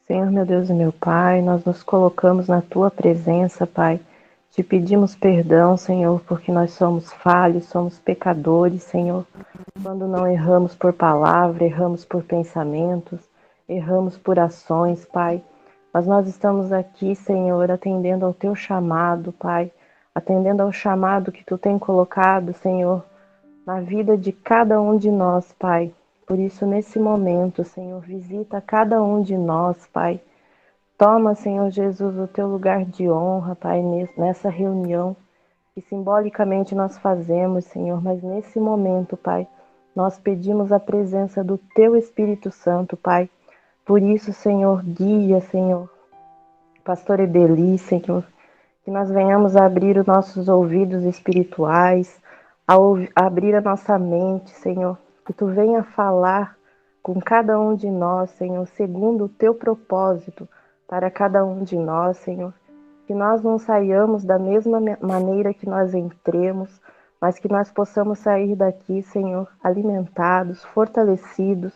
Senhor, meu Deus e meu Pai, nós nos colocamos na Tua presença, Pai. Te pedimos perdão, Senhor, porque nós somos falhos, somos pecadores, Senhor. Quando não erramos por palavra, erramos por pensamentos, erramos por ações, Pai. Mas nós estamos aqui, Senhor, atendendo ao Teu chamado, Pai. Atendendo ao chamado que Tu tem colocado, Senhor, na vida de cada um de nós, Pai. Por isso, nesse momento, Senhor, visita cada um de nós, Pai. Toma, Senhor Jesus, o teu lugar de honra, Pai, nessa reunião que simbolicamente nós fazemos, Senhor, mas nesse momento, Pai, nós pedimos a presença do teu Espírito Santo, Pai. Por isso, Senhor, guia, Senhor, Pastor Ebeli, Senhor, que nós venhamos a abrir os nossos ouvidos espirituais, a abrir a nossa mente, Senhor, que tu venha falar com cada um de nós, Senhor, segundo o teu propósito para cada um de nós, Senhor. Que nós não saiamos da mesma maneira que nós entremos, mas que nós possamos sair daqui, Senhor, alimentados, fortalecidos,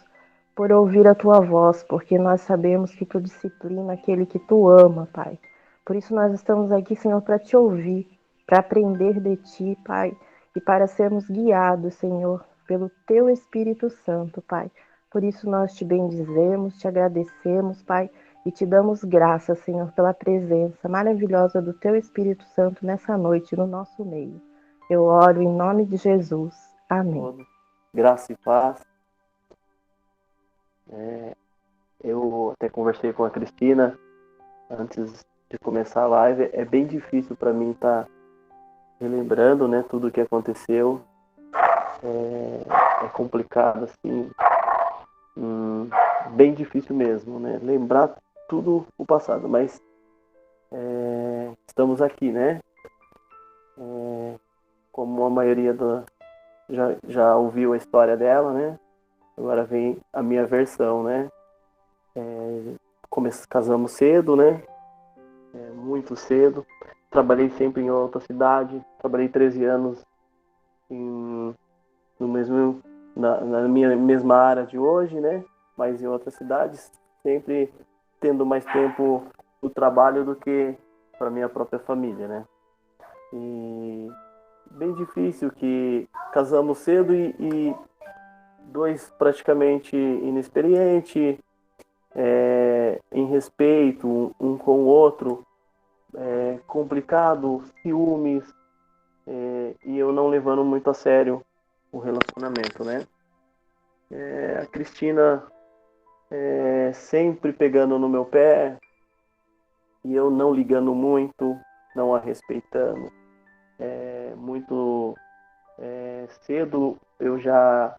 por ouvir a tua voz, porque nós sabemos que tu disciplina aquele que tu ama, Pai. Por isso nós estamos aqui, Senhor, para te ouvir, para aprender de ti, Pai, e para sermos guiados, Senhor, pelo teu Espírito Santo, Pai. Por isso nós te bendizemos, te agradecemos, Pai, e te damos graças, Senhor, pela presença maravilhosa do teu Espírito Santo nessa noite no nosso meio. Eu oro em nome de Jesus. Amém. Graça e paz. Eu até conversei com a Cristina antes de começar a live. É bem difícil para mim estar relembrando, né, tudo o que aconteceu. É complicado, assim, bem difícil mesmo, né, lembrar tudo o passado, mas estamos aqui, né, como a maioria já ouviu a história dela, né, agora vem a minha versão, né. Casamos cedo, né, muito cedo, trabalhei sempre em outra cidade, trabalhei 13 anos no mesmo, na minha mesma área de hoje, né, mas em outras cidades, sempre tendo mais tempo no trabalho do que para minha própria família, né. E bem difícil que casamos cedo e dois praticamente inexperientes, em respeito um com o outro, complicado, ciúmes, e eu não levando muito a sério o relacionamento, né? A Cristina sempre pegando no meu pé e eu não ligando muito, não a respeitando. Muito cedo eu já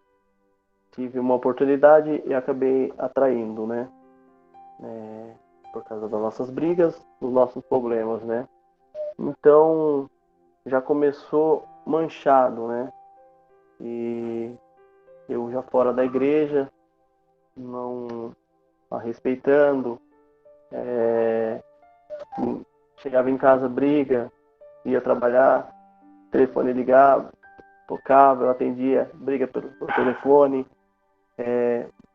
tive uma oportunidade e acabei atraindo, né? Por causa das nossas brigas, dos nossos problemas, né? Então já começou manchado, né? E eu já fora da igreja, não a respeitando, chegava em casa, briga, ia trabalhar, telefone ligava, tocava, eu atendia, briga pelo telefone,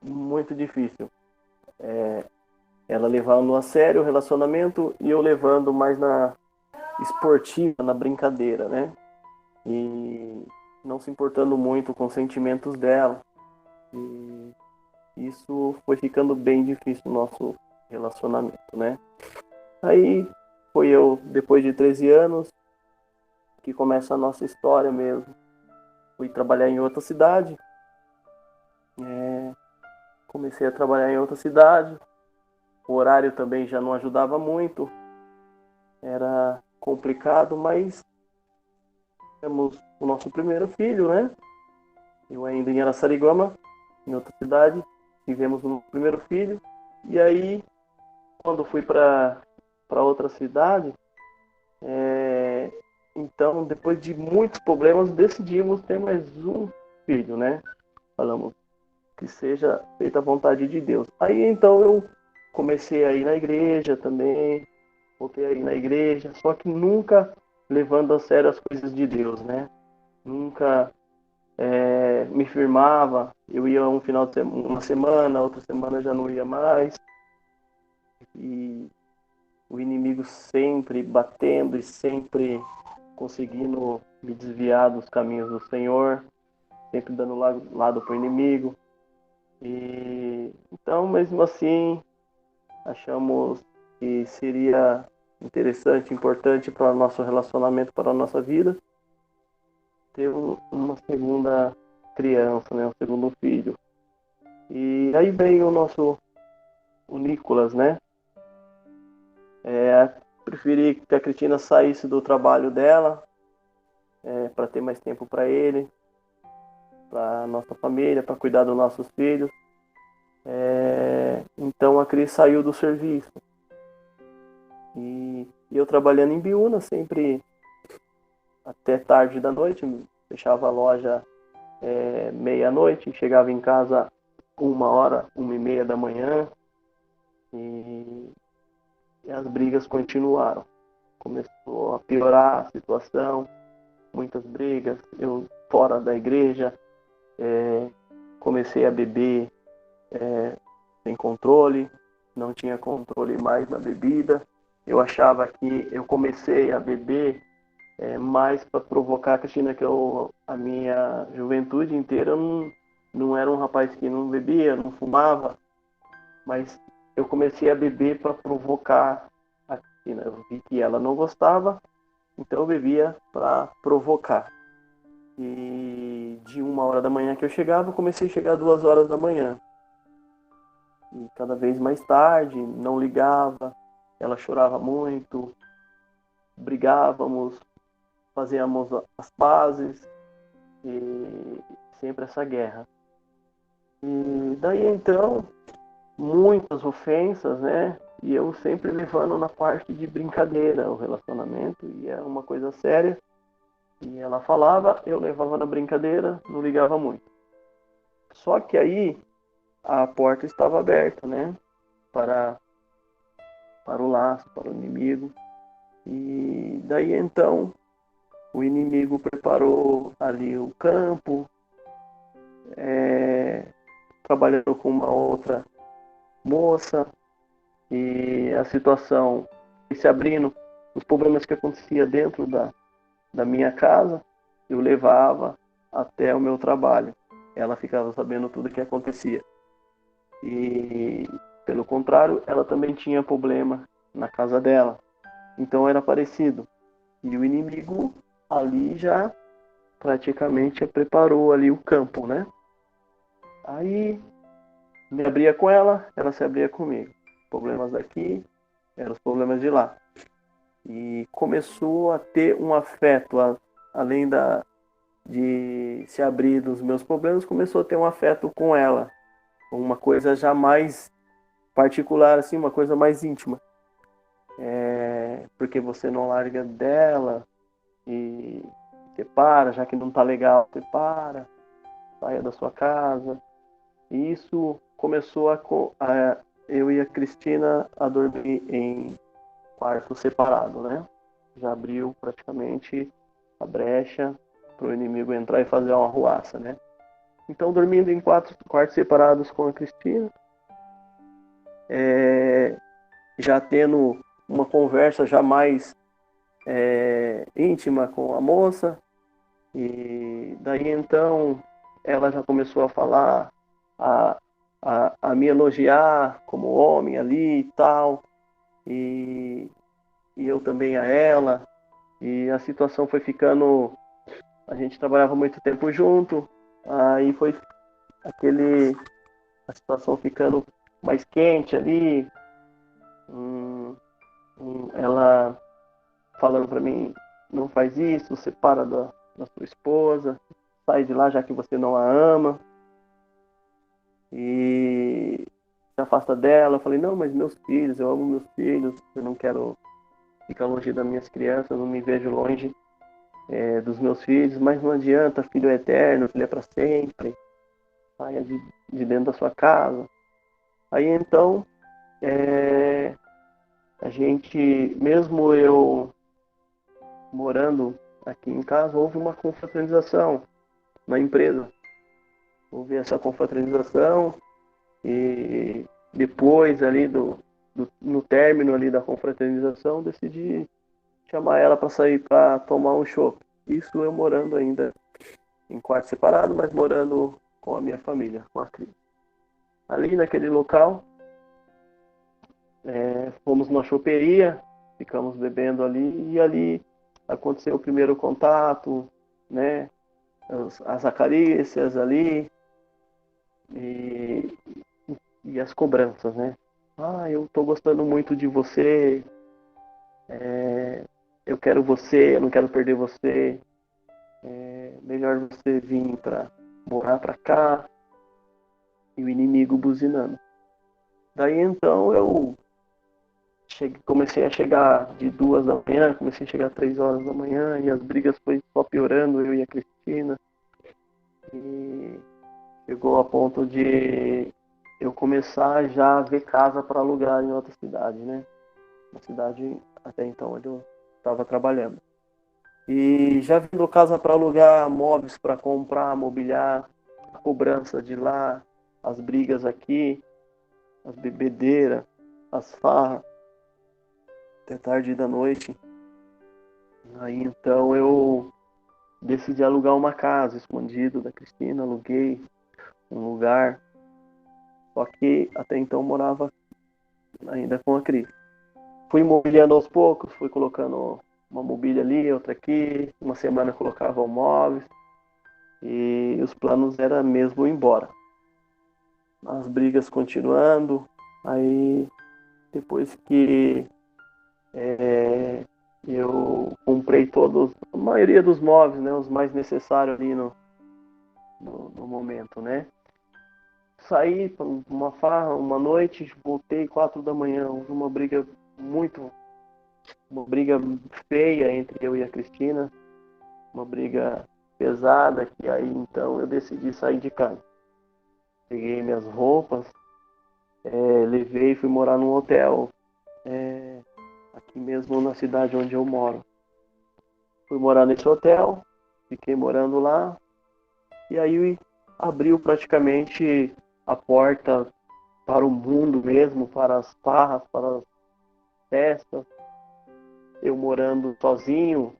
muito difícil. Ela levando a sério o relacionamento e eu levando mais na esportiva, na brincadeira, né? E não se importando muito com os sentimentos dela. E isso foi ficando bem difícil no nosso relacionamento, né? Aí foi eu, depois de 13 anos, que começa a nossa história mesmo. Fui trabalhar em outra cidade, comecei a trabalhar em outra cidade, o horário também já não ajudava muito, era complicado, mas temos o nosso primeiro filho, né? Eu ainda em Araçariguama, em outra cidade, tivemos o primeiro filho, e aí, quando fui para outra cidade, então, depois de muitos problemas, decidimos ter mais um filho, né? Falamos que seja feita a vontade de Deus. Aí, então, eu comecei a ir na igreja também, voltei a ir na igreja, só que nunca levando a sério as coisas de Deus, né? Nunca me firmava, eu ia um final de semana, uma semana, outra semana já não ia mais. e o inimigo sempre batendo e sempre conseguindo me desviar dos caminhos do Senhor, sempre dando lado para o inimigo. E então, mesmo assim, achamos que seria interessante, importante para o nosso relacionamento, para a nossa vida, ter uma segunda criança, né, um segundo filho. E aí veio o Nicolas, né? Preferi que a Cristina saísse do trabalho dela, para ter mais tempo para ele, para nossa família, para cuidar dos nossos filhos. Então a Cris saiu do serviço. E eu trabalhando em Biúna, sempre até tarde da noite, fechava a loja meia-noite, chegava em casa 1h, 1h30 da manhã, e as brigas continuaram. Começou a piorar a situação, muitas brigas, eu fora da igreja, comecei a beber sem controle, não tinha controle mais na bebida. Eu achava que eu comecei a beber mais para provocar a Cristina, que a minha juventude inteira eu não era um rapaz que não bebia, não fumava, mas eu comecei a beber para provocar a Cristina. Eu vi que ela não gostava, então eu bebia para provocar. E de 1h da manhã que eu chegava, eu comecei a chegar 2h da manhã. E cada vez mais tarde, não ligava, ela chorava muito, brigávamos, fazíamos as pazes, e sempre essa guerra. E daí então, muitas ofensas, né? E eu sempre levando na parte de brincadeira o relacionamento, e é uma coisa séria. E ela falava, eu levava na brincadeira, não ligava muito. Só que aí a porta estava aberta, né? Para o laço, para o inimigo. E daí então o inimigo preparou ali o campo, trabalhando com uma outra moça, e a situação foi se abrindo, os problemas que acontecia dentro da minha casa, eu levava até o meu trabalho. Ela ficava sabendo tudo o que acontecia. E, pelo contrário, ela também tinha problema na casa dela. Então era parecido. E o inimigo ali já praticamente preparou ali o campo, né? Aí me abria com ela, ela se abria comigo. Problemas daqui, eram os problemas de lá. E começou a ter um afeto, além de se abrir dos meus problemas, começou a ter um afeto com ela. Uma coisa já mais particular, assim, uma coisa mais íntima. Porque você não larga dela e separa, já que não tá legal, separa, saia da sua casa. E isso começou a eu e a Cristina a dormir em quarto separado, né? Já abriu praticamente a brecha para o inimigo entrar e fazer uma arruaça, né? Então, dormindo em quartos separados com a Cristina, já tendo uma conversa já mais íntima com a moça, e daí então ela já começou a falar, a me elogiar como homem ali e tal, e eu também a ela, e a situação foi ficando, a gente trabalhava muito tempo junto, aí foi a situação ficando mais quente ali, ela falando para mim, não faz isso, separa da sua esposa, sai de lá já que você não a ama, e se afasta dela. Eu falei, não, mas meus filhos, eu amo meus filhos, eu não quero ficar longe das minhas crianças, eu não me vejo longe dos meus filhos, mas não adianta, filho é eterno, filho é para sempre, saia de dentro da sua casa. Aí então, a gente, mesmo eu morando aqui em casa, houve uma confraternização na empresa. Houve essa confraternização, e depois ali no término ali da confraternização, decidi chamar ela para sair para tomar um chopp. Isso eu morando ainda em quarto separado, mas morando com a minha família, com a Cris. Ali naquele local, fomos numa choperia, ficamos bebendo ali, e ali aconteceu o primeiro contato, né? As acarícias ali, e, e as cobranças, né? Ah, eu tô gostando muito de você, eu quero você, eu não quero perder você, melhor você vir para morar para cá, e o inimigo buzinando. Daí então eu comecei a chegar de 2 da manhã, comecei a chegar às 3 horas da manhã, e as brigas foi só piorando, eu e a Cristina, e chegou a ponto de eu começar já a ver casa para alugar em outra cidade, né? Uma cidade até então onde eu estava trabalhando. E já vendo casa para alugar, móveis para comprar, mobiliar, a cobrança de lá, as brigas aqui, as bebedeiras, as farras, até tarde da noite. Aí então eu decidi alugar uma casa escondido da Cristina, aluguei um lugar, só que até então morava ainda com a Cris. Fui mobiliando aos poucos, fui colocando uma mobília ali, outra aqui, uma semana colocava um móveis, e os planos era mesmo ir embora. As brigas continuando, aí depois que eu comprei a maioria dos móveis, né, os mais necessários ali no momento, né? Saí para uma farra, uma noite, voltei 4 da manhã, houve uma briga feia entre eu e a Cristina, uma briga pesada, que aí então eu decidi sair de casa. Peguei minhas roupas, levei e fui morar num hotel, aqui mesmo na cidade onde eu moro. Fui morar nesse hotel, fiquei morando lá, e aí abriu praticamente a porta para o mundo mesmo, para as farras, para as festas. Eu morando sozinho,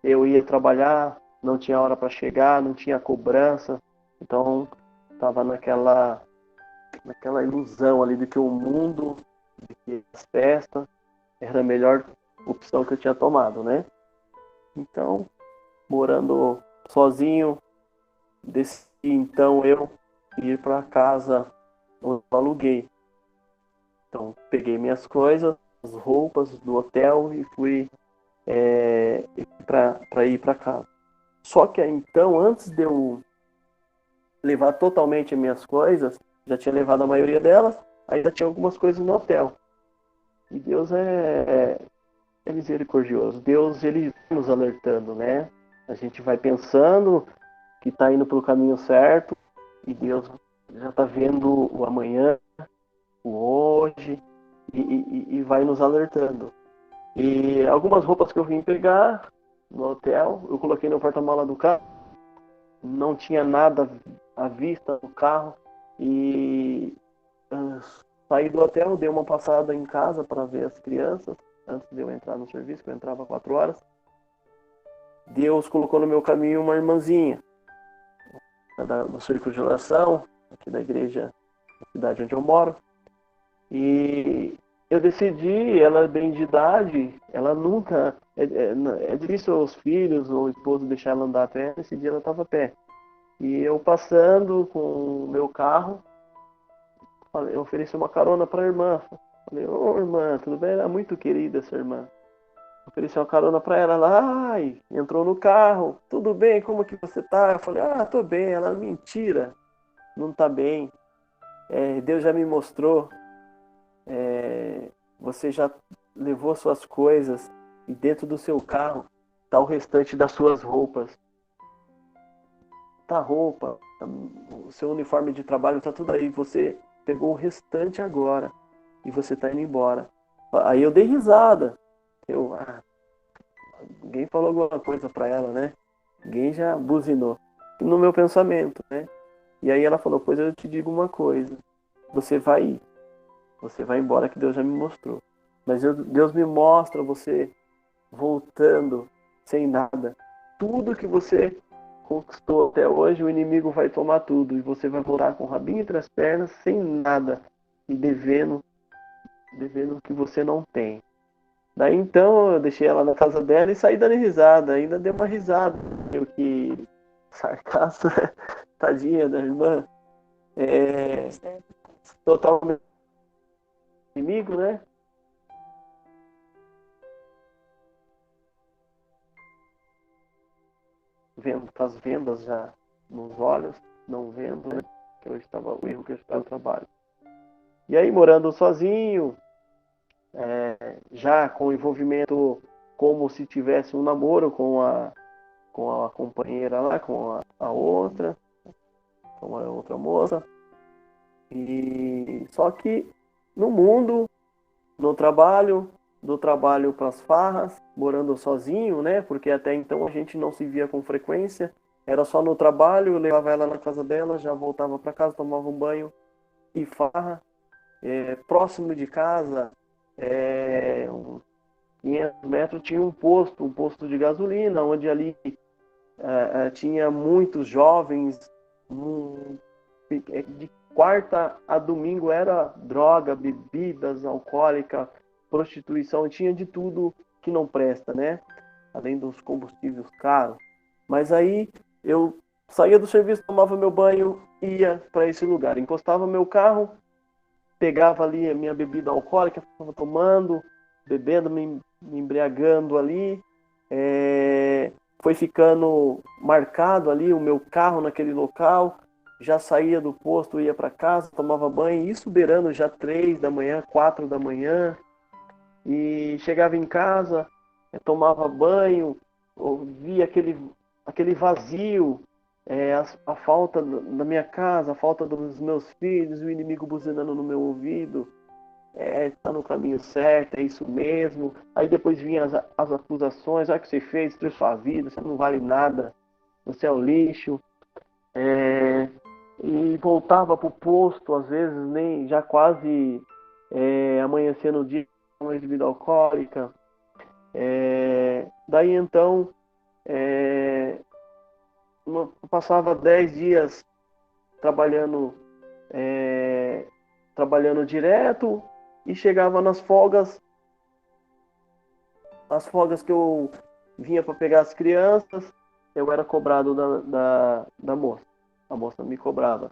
eu ia trabalhar, não tinha hora para chegar, não tinha cobrança, então estava naquela ilusão ali de que o mundo, de que as festas era a melhor opção que eu tinha tomado, né? Então, morando sozinho, decidi então eu ir para a casa onde eu aluguei. Então, peguei minhas coisas, as roupas do hotel e fui para ir para casa. Só que então, antes de eu levar totalmente as minhas coisas, já tinha levado a maioria delas, ainda tinha algumas coisas no hotel. E Deus é misericordioso. Deus, ele vai nos alertando, né? A gente vai pensando que está indo para o caminho certo e Deus já está vendo o amanhã, o hoje e vai nos alertando. E algumas roupas que eu vim pegar no hotel, eu coloquei no porta-mala do carro, não tinha nada à vista no carro e saí do hotel, dei uma passada em casa para ver as crianças antes de eu entrar no serviço, que eu entrava 4 horas. Deus colocou no meu caminho uma irmãzinha do Círculo de Oração, aqui da igreja, da cidade onde eu moro. E eu decidi, ela é bem de idade, ela nunca... É difícil os filhos ou o esposo deixar ela andar a pé, nesse dia ela estava a pé. E eu passando com o meu carro, eu ofereci uma carona para a irmã. Falei, ô irmã, tudo bem? Era muito querida essa irmã. Ofereci uma carona para ela, ai, entrou no carro, tudo bem, como que você tá? Eu falei, tô bem. Ela, mentira, não tá bem. Deus já me mostrou, você já levou suas coisas e dentro do seu carro tá o restante das suas roupas. Tá a roupa, o seu uniforme de trabalho tá tudo aí, você pegou o restante agora e você tá indo embora. Aí eu dei risada. Alguém falou alguma coisa para ela, né? Alguém já buzinou. No meu pensamento, né? E aí ela falou, pois eu te digo uma coisa. Você vai ir. Você vai embora que Deus já me mostrou. Mas Deus me mostra você voltando sem nada. Tudo que você conquistou até hoje, o inimigo vai tomar tudo. E você vai voltar com o rabinho entre as pernas, sem nada. E devendo o que você não tem. Daí então eu deixei ela na casa dela e saí dando risada. Ainda dei uma risada. Eu que sarcasmo, tadinha da irmã. É, totalmente inimigo, né? Vendo, com as vendas já nos olhos, não vendo, né? Que eu estava o erro que eu estava no trabalho. E aí morando sozinho, já com envolvimento como se tivesse um namoro com a companheira lá, com a outra, com a outra moça. E só que no mundo, no trabalho, do trabalho para as farras, morando sozinho, né? Porque até então a gente não se via com frequência. Era só no trabalho, eu levava ela na casa dela, já voltava para casa, tomava um banho e farra. Próximo de casa, uns 500 metros, tinha um posto de gasolina, onde ali tinha muitos jovens, de quarta a domingo era droga, bebidas alcoólicas, prostituição, tinha de tudo que não presta, né? Além dos combustíveis caros. Mas aí eu saía do serviço, tomava meu banho, ia para esse lugar, encostava meu carro, pegava ali a minha bebida alcoólica, ficava tomando, bebendo, me embriagando ali. Foi ficando marcado ali o meu carro naquele local. Já saía do posto, ia para casa, tomava banho, isso beirando já 3 da manhã, 4 da manhã. E chegava em casa, tomava banho, via aquele vazio, a falta da minha casa, a falta dos meus filhos, o inimigo buzinando no meu ouvido. Está no caminho certo, é isso mesmo. Aí depois vinham as acusações: olha o que você fez, destruiu sua vida, você não vale nada, você é um lixo. E voltava para o posto, às vezes, nem já quase amanhecendo o dia, com bebida alcoólica. Daí então, passava 10 dias trabalhando, trabalhando direto, e chegava nas folgas, as folgas que eu vinha para pegar as crianças, eu era cobrado da moça. A moça me cobrava.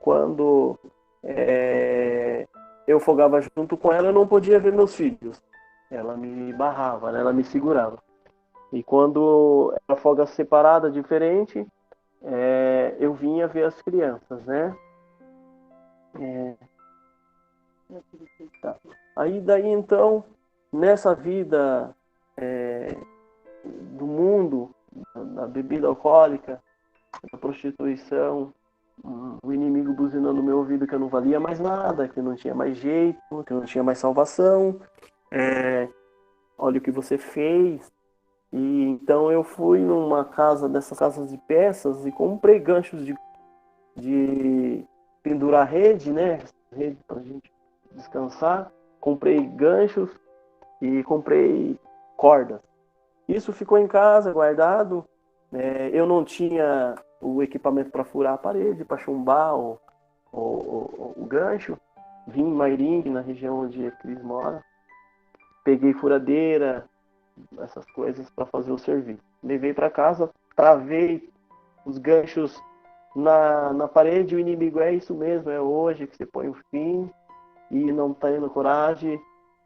Quando eu folgava junto com ela, eu não podia ver meus filhos. Ela me barrava, né? Ela me segurava. E quando era folga separada, diferente, eu vinha ver as crianças, né? Tá. Aí daí então, nessa vida do mundo, da bebida alcoólica, da prostituição, o inimigo buzinando no meu ouvido que eu não valia mais nada, que não tinha mais jeito, que não tinha mais salvação. Olha o que você fez. E então eu fui numa casa dessas casas de peças e comprei ganchos de pendurar rede, né? Rede para a gente descansar. Comprei ganchos e comprei cordas. Isso ficou em casa guardado. Eu não tinha o equipamento para furar a parede, para chumbar o gancho. Vim em Mairingue, na região onde a Cris mora. Peguei furadeira, essas coisas para fazer o serviço. Levei para casa, travei os ganchos na parede. O inimigo: é isso mesmo, é hoje que você põe o fim. E não está tendo coragem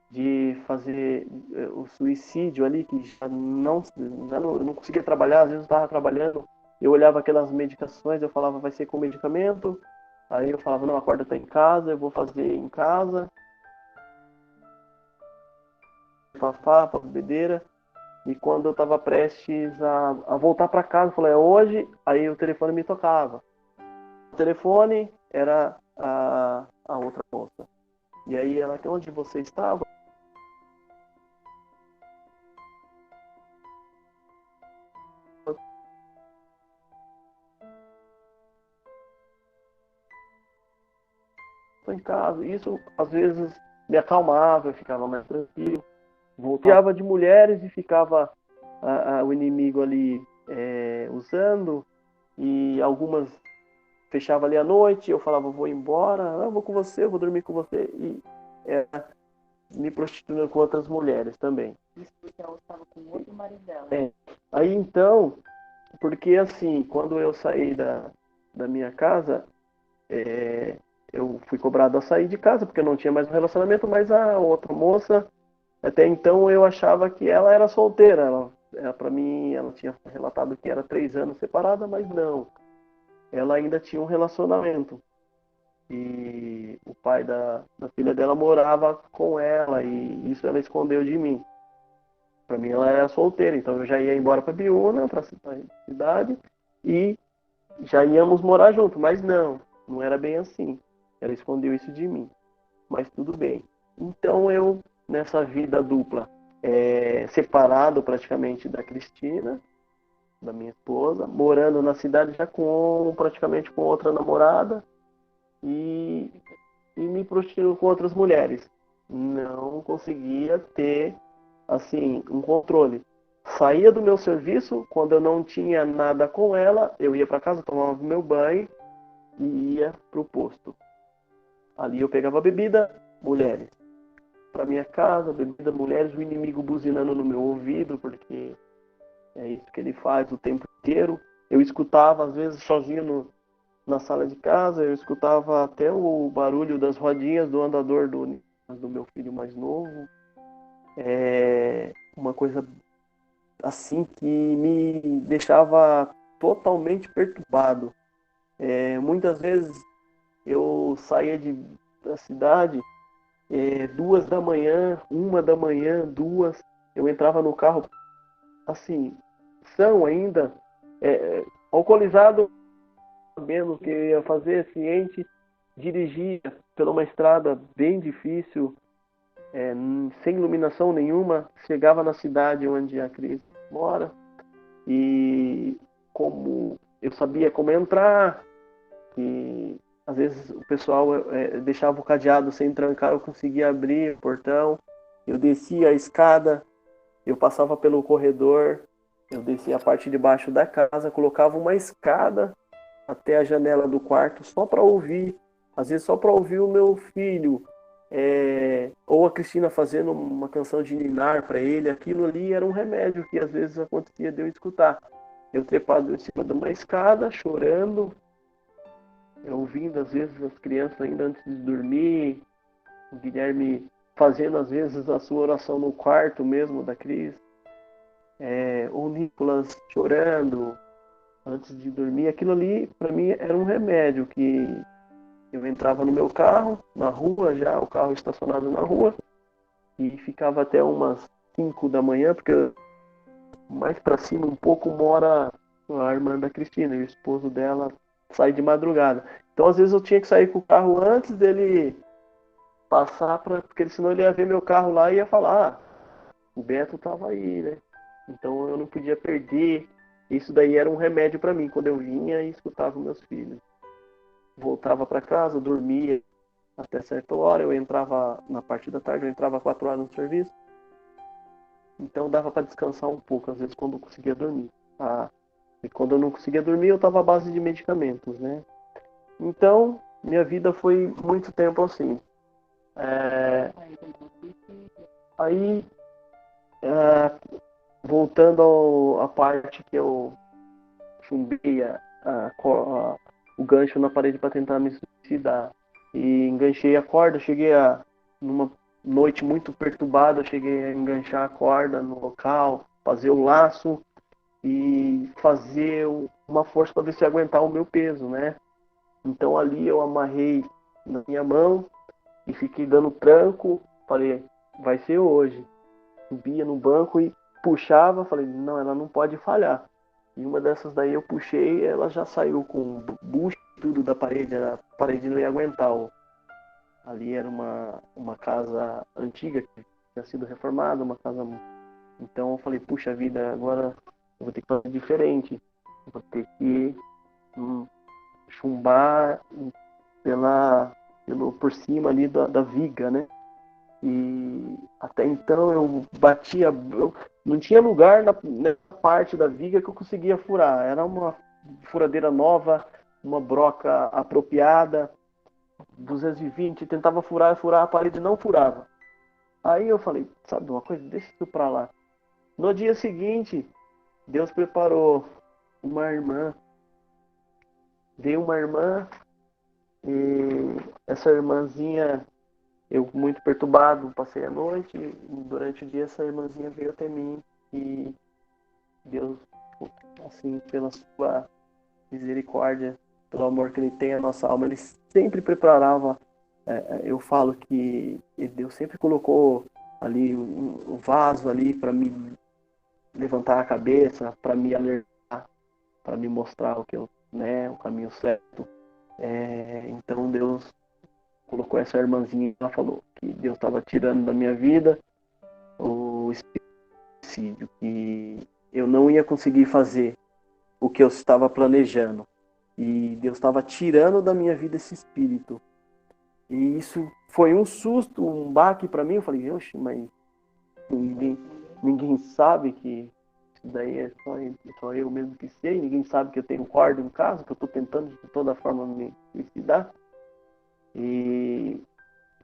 de fazer o suicídio ali, que eu não conseguia trabalhar, às vezes eu estava trabalhando, eu olhava aquelas medicações, eu falava, vai ser com medicamento. Aí eu falava, não, a corda está em casa, eu vou fazer em casa, fafá, para bebedeira. E quando eu estava prestes a voltar para casa, eu falei, é hoje. Aí o telefone me tocava. O telefone era a outra moça. E aí ela: onde você estava? estou em casa. Isso, às vezes, me acalmava, eu ficava mais tranquilo. Voltava de mulheres e ficava o inimigo ali usando, e algumas fechava ali à noite, eu falava, vou embora, eu vou com você, eu vou dormir com você, e me prostituindo com outras mulheres também. Isso porque ela estava com outro marido dela. Aí então, porque assim, quando eu saí da minha casa, eu fui cobrado a sair de casa, porque eu não tinha mais um relacionamento, mas a outra moça, até então eu achava que ela era solteira. Ela para mim, ela tinha relatado que era 3 anos separada, mas não. Ela ainda tinha um relacionamento. E o pai da filha dela morava com ela, e isso ela escondeu de mim. Para mim ela era solteira, então eu já ia embora para Biúna, para a cidade, e já íamos morar junto, mas não era bem assim. Ela escondeu isso de mim, mas tudo bem. Então eu, nessa vida dupla, separado praticamente da Cristina, da minha esposa, morando na cidade já praticamente com outra namorada, e me prostituindo com outras mulheres. Não conseguia ter, assim, um controle. Saía do meu serviço, quando eu não tinha nada com ela, eu ia para casa, tomava meu banho e ia pro posto. Ali eu pegava bebida, mulheres. Para minha casa, bebida, mulheres, o inimigo buzinando no meu ouvido, porque é isso que ele faz o tempo inteiro. Eu escutava, às vezes, sozinho na sala de casa, eu escutava até o barulho das rodinhas do andador do meu filho mais novo. Uma coisa assim que me deixava totalmente perturbado. Muitas vezes eu saía da cidade 2 da manhã, 1 da manhã, 2, eu entrava no carro assim, são ainda, alcoolizado, sabendo o que eu ia fazer, ciente, dirigia por uma estrada bem difícil, sem iluminação nenhuma, chegava na cidade onde a Cris mora, e como eu sabia como entrar, e às vezes o pessoal deixava o cadeado sem trancar, eu conseguia abrir o portão, eu descia a escada, eu passava pelo corredor, eu descia a parte de baixo da casa, colocava uma escada até a janela do quarto só para ouvir, às vezes só para ouvir o meu filho, ou a Cristina fazendo uma canção de ninar para ele. Aquilo ali era um remédio que às vezes acontecia de eu escutar. Eu trepado em cima de uma escada, chorando, ouvindo às vezes as crianças ainda antes de dormir, o Guilherme fazendo às vezes a sua oração no quarto mesmo da Cris, o Nicolas chorando antes de dormir. Aquilo ali para mim era um remédio, que eu entrava no meu carro, na rua já, o carro estacionado na rua, e ficava até umas 5 da manhã, porque mais para cima um pouco mora a irmã da Cristina, e o esposo dela sai de madrugada. Então às vezes eu tinha que sair com o carro antes dele passar, porque senão ele ia ver meu carro lá e ia falar, o Beto estava aí, né? Então eu não podia perder. Isso daí era um remédio para mim, quando eu vinha e escutava meus filhos. Voltava para casa, dormia até certa hora, eu entrava na parte da tarde, eu entrava 4 horas no serviço, então dava para descansar um pouco, às vezes quando eu conseguia dormir. E quando eu não conseguia dormir, eu estava à base de medicamentos, né? Então, minha vida foi muito tempo assim. Aí, voltando à parte que eu chumbei o gancho na parede para tentar me suicidar, e enganchei a corda, numa noite muito perturbada, cheguei a enganchar a corda no local, fazer o laço e fazer uma força para ver se aguentar o meu peso, né? Então ali eu amarrei na minha mão e fiquei dando tranco, falei, vai ser hoje. Subia no banco e puxava, falei, não, ela não pode falhar. E uma dessas daí eu puxei, ela já saiu com bucho e tudo da parede, a parede não ia aguentar. Ali era uma casa antiga que tinha sido reformada, uma casa. Então eu falei, puxa vida, agora eu vou ter que fazer diferente. Eu vou ter que chumbar por cima ali da viga, né? E até então eu batia, eu não tinha lugar na parte da viga que eu conseguia furar. Era uma furadeira nova, uma broca apropriada, 220, tentava furar, a parede não furava. Aí eu falei, sabe uma coisa, deixa isso pra lá. No dia seguinte, Deus preparou uma irmã, veio uma irmã, e essa irmãzinha, eu muito perturbado, passei a noite, e durante o dia essa irmãzinha veio até mim, e Deus, assim, pela sua misericórdia, pelo amor que Ele tem à nossa alma, Ele sempre preparava. Eu falo que Deus sempre colocou ali um vaso ali para me levantar a cabeça, para me alertar, para me mostrar o caminho certo. Então Deus colocou essa irmãzinha, ela falou que Deus estava tirando da minha vida o suicídio, que eu não ia conseguir fazer o que eu estava planejando. E Deus estava tirando da minha vida esse espírito. E isso foi um susto, um baque para mim. Eu falei, oxe, mas ninguém sabe que isso daí é só eu mesmo que sei. Ninguém sabe que eu tenho corda em casa, que eu estou tentando de toda forma me suicidar. E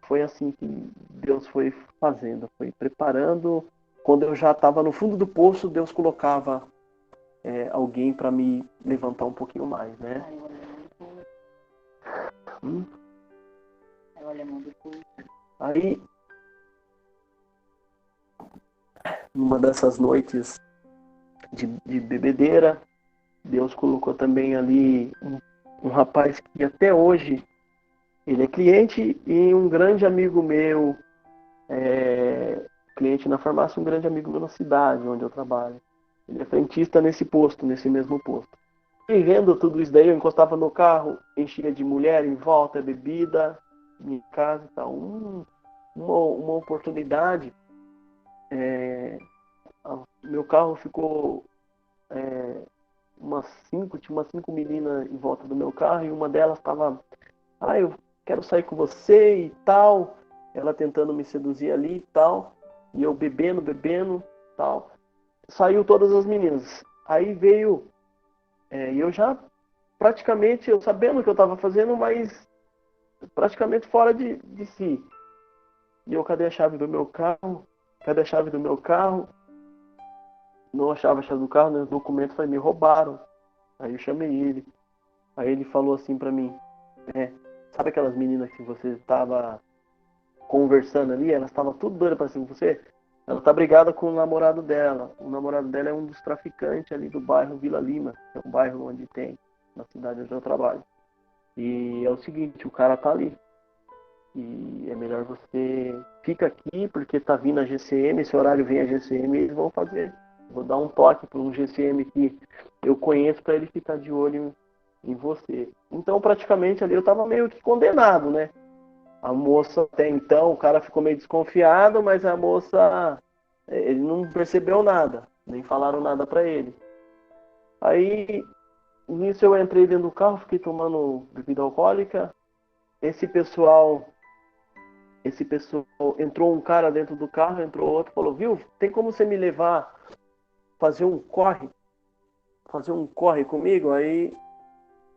foi assim que Deus foi fazendo, foi preparando. Quando eu já estava no fundo do poço, Deus colocava alguém para me levantar um pouquinho mais, né? Aí, numa dessas noites de bebedeira, Deus colocou também ali um rapaz que até hoje ele é cliente e um grande amigo meu, cliente na farmácia, um grande amigo meu na cidade onde eu trabalho. Ele é frentista nesse mesmo posto. E vendo tudo isso daí, eu encostava no carro, enchia de mulher em volta, bebida, minha casa e tal. Uma oportunidade, meu carro ficou tinha umas cinco meninas em volta do meu carro e uma delas estava, eu quero sair com você e tal, ela tentando me seduzir ali e tal, e eu bebendo, tal. Saiu todas as meninas. Aí veio, e eu já praticamente, eu sabendo o que eu estava fazendo, mas praticamente fora de si. E eu, cadê a chave do meu carro? Cadê a chave do meu carro? Não achava a chave do carro, nos documentos, me roubaram. Aí eu chamei ele. Aí ele falou assim pra mim, sabe aquelas meninas que você estava conversando ali? Elas estavam tudo doidas pra cima de você? Ela tá brigada com o namorado dela. O namorado dela é um dos traficantes ali do bairro Vila Lima, que é um bairro onde tem, na cidade onde eu trabalho. E é o seguinte, o cara tá ali. E é melhor você fica aqui, porque tá vindo a GCM, esse horário vem a GCM e eles vão fazer. Vou dar um toque para um GCM que eu conheço para ele ficar de olho em você. Então, praticamente ali eu tava meio que condenado, né? A moça até então, o cara ficou meio desconfiado, mas a moça, ele não percebeu nada, nem falaram nada para ele. Aí, nisso eu entrei dentro do carro, fiquei tomando bebida alcoólica. Esse pessoal, entrou um cara dentro do carro, entrou outro, falou, viu, tem como você me levar, fazer um corre comigo? Aí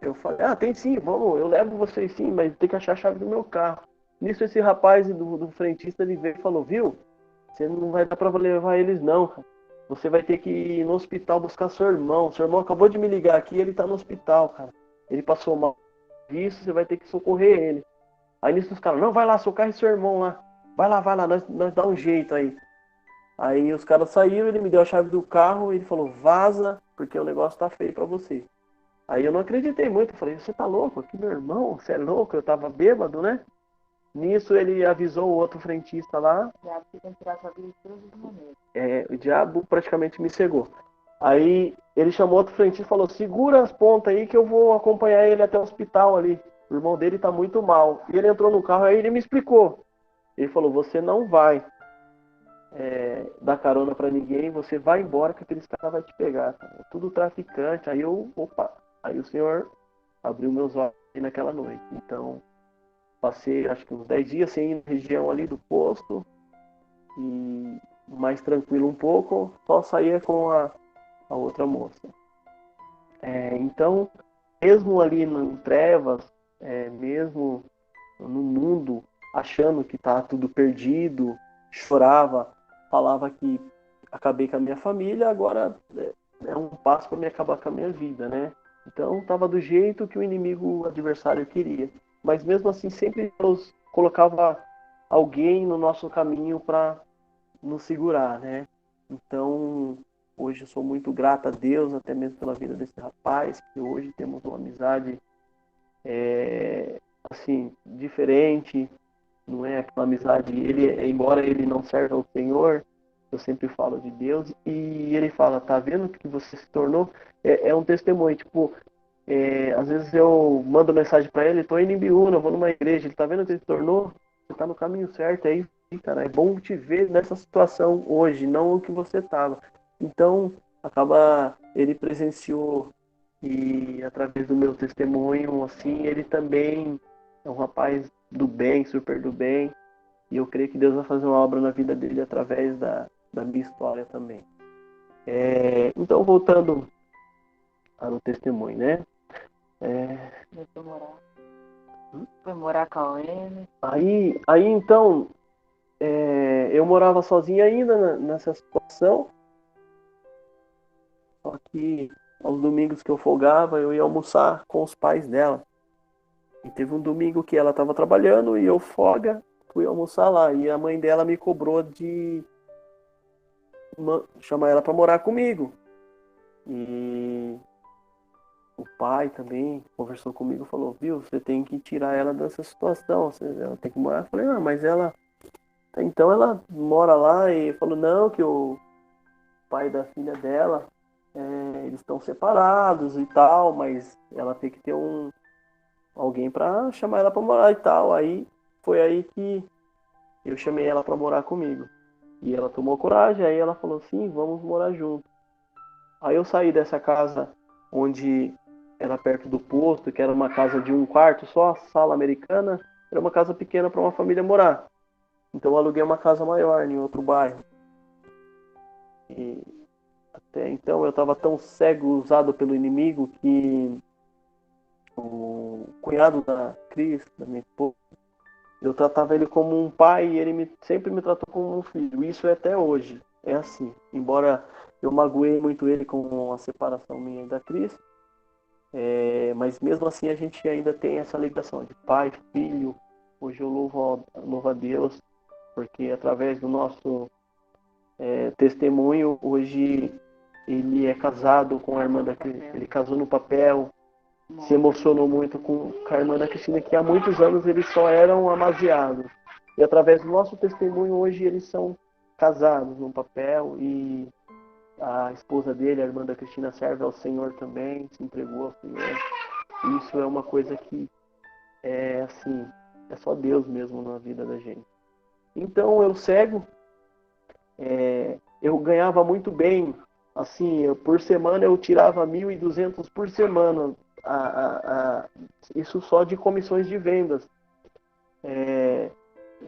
eu falei, tem sim, vamos, eu levo vocês sim, mas tem que achar a chave do meu carro. Nisso esse rapaz do frentista, ele veio e falou, viu, você não vai dar pra levar eles não, cara. Você vai ter que ir no hospital buscar seu irmão acabou de me ligar aqui, ele tá no hospital, cara. Ele passou mal disso, você vai ter que socorrer ele. Aí nisso os caras, não, vai lá, socorre seu irmão lá. Vai lá, nós dá um jeito aí. Aí os caras saíram, ele me deu a chave do carro e ele falou, vaza, porque o negócio tá feio pra você. Aí eu não acreditei muito, eu falei, você tá louco? Aqui meu irmão, você é louco? Eu tava bêbado, né? Nisso ele avisou o outro frentista lá. O diabo praticamente me cegou. Aí ele chamou outro frentista e falou, segura as pontas aí que eu vou acompanhar ele até o hospital ali. O irmão dele tá muito mal. E ele entrou no carro, aí ele me explicou. Ele falou, você não vai dar carona pra ninguém, você vai embora que aqueles caras vão te pegar. Cara. É tudo traficante. Aí o Senhor abriu meus olhos naquela noite. Então, Passei acho que uns 10 dias sem ir na região ali do posto e mais tranquilo um pouco, só saía com a outra moça. Então, mesmo ali em trevas, mesmo no mundo, achando que tá tudo perdido, chorava, falava que acabei com a minha família, agora é um passo para me acabar com a minha vida, né? Então, estava do jeito que o inimigo, o adversário queria. Mas mesmo assim, sempre Deus colocava alguém no nosso caminho para nos segurar, né? Então, hoje eu sou muito grato a Deus, até mesmo pela vida desse rapaz, que hoje temos uma amizade assim, diferente, não é aquela amizade, embora ele não serve ao Senhor, eu sempre falo de Deus, e ele fala, tá vendo o que você se tornou? É um testemunho, tipo, às vezes eu mando mensagem para ele, tô indo em Biúna, vou numa igreja, ele tá vendo o que ele se tornou? Você tá no caminho certo, é isso, cara, é bom te ver nessa situação hoje, não o que você tava. Então, ele presenciou, e através do meu testemunho, assim, ele também é um rapaz do bem, super do bem, e eu creio que Deus vai fazer uma obra na vida dele através da minha história também. Então, voltando ao testemunho, né? Foi morar com ele. Aí então, eu morava sozinho ainda nessa situação, só que aos domingos que eu folgava, eu ia almoçar com os pais dela. E teve um domingo que ela estava trabalhando e eu folga, fui almoçar lá. E a mãe dela me cobrou de chamar ela para morar comigo. E o pai também conversou comigo, falou, viu, você tem que tirar ela dessa situação, ela tem que morar. Eu falei, mas ela... Então ela mora lá e falou, não, que o pai da filha dela, eles estão separados e tal, mas ela tem que ter alguém para chamar ela para morar e tal. Aí foi aí que eu chamei ela para morar comigo. E ela tomou coragem, aí ela falou, sim, vamos morar junto. Aí eu saí dessa casa onde era perto do posto, que era uma casa de um quarto só, sala americana, era uma casa pequena para uma família morar. Então eu aluguei uma casa maior em outro bairro. E até então eu estava tão cego, usado pelo inimigo, que o cunhado da Cris, da minha esposa, eu tratava ele como um pai e ele sempre me tratou como um filho. Isso é até hoje. É assim. Embora eu magoei muito ele com a separação minha e da Cris, mas mesmo assim a gente ainda tem essa ligação de pai, filho. Hoje eu louvo a Deus, porque através do nosso testemunho, hoje ele é casado com a irmã da Cristina. Ele casou no papel, se emocionou muito com a irmã da Cristina, que há muitos anos eles só eram amaziados. E através do nosso testemunho, hoje eles são casados no papel e a esposa dele, a irmã da Cristina, serve ao Senhor também, se entregou ao Senhor. Isso é uma coisa que assim, é só Deus mesmo na vida da gente. Então eu cego, eu ganhava muito bem, assim, por semana eu tirava 1.200 por semana, isso só de comissões de vendas.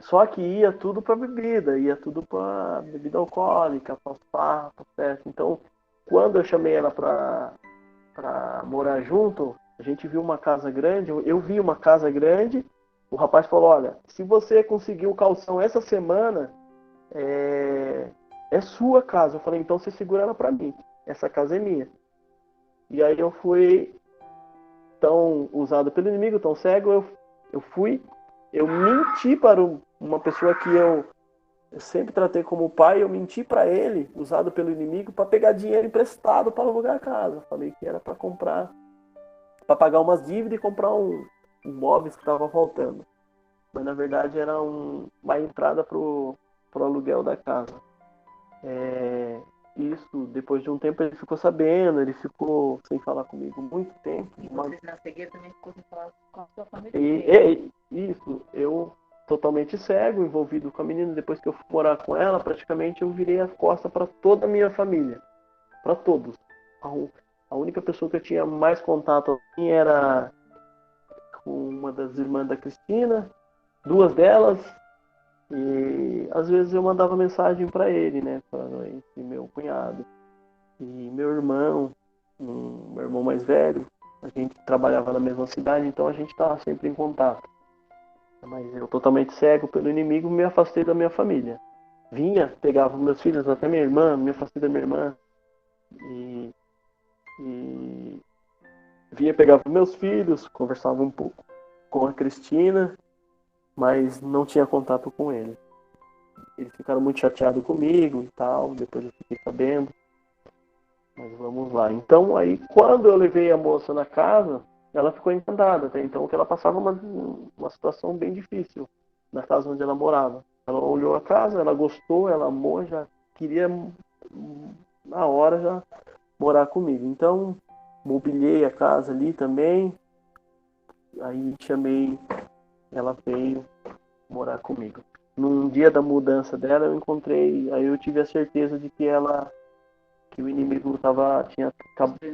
Só que ia tudo para bebida, ia tudo para bebida alcoólica, para farra, festa. Então, quando eu chamei ela para morar junto, a gente viu uma casa grande, eu vi uma casa grande, o rapaz falou, olha, se você conseguir o calção essa semana, é sua casa. Eu falei, então você segura ela para mim, essa casa é minha. E aí eu fui tão usado pelo inimigo, tão cego, eu menti para uma pessoa que eu sempre tratei como pai, eu menti para ele, usado pelo inimigo, para pegar dinheiro emprestado para alugar a casa. Falei que era para comprar, para pagar umas dívidas e comprar um móveis que estava faltando. Mas na verdade era uma entrada pro aluguel da casa. Isso, depois de um tempo ele ficou sabendo, ele ficou sem falar comigo muito tempo. E vocês na cegueira também ficou sem falar com a sua família? Isso, eu totalmente cego, envolvido com a menina, depois que eu fui morar com ela, praticamente eu virei as costas para toda a minha família, para todos. A única pessoa que eu tinha mais contato assim era com uma das irmãs da Cristina, duas delas, e às vezes eu mandava mensagem para ele, né, para esse meu cunhado. E meu irmão mais velho, a gente trabalhava na mesma cidade, então a gente estava sempre em contato. Mas eu, totalmente cego pelo inimigo, me afastei da minha família. Vinha, pegava meus filhos, até minha irmã, me afastei da minha irmã. E vinha, pegava meus filhos, conversava um pouco com a Cristina, mas não tinha contato com ele. Eles ficaram muito chateados comigo e tal, depois eu fiquei sabendo. Mas vamos lá. Então, aí, quando eu levei a moça na casa, ela ficou encantada. Até então, que ela passava uma situação bem difícil na casa onde ela morava. Ela olhou a casa, ela gostou, ela amou, já queria, na hora, já morar comigo. Então, mobiliei a casa ali também. Aí, chamei, ela veio morar comigo. Num dia da mudança dela, eu encontrei, aí eu tive a certeza de que o inimigo tinha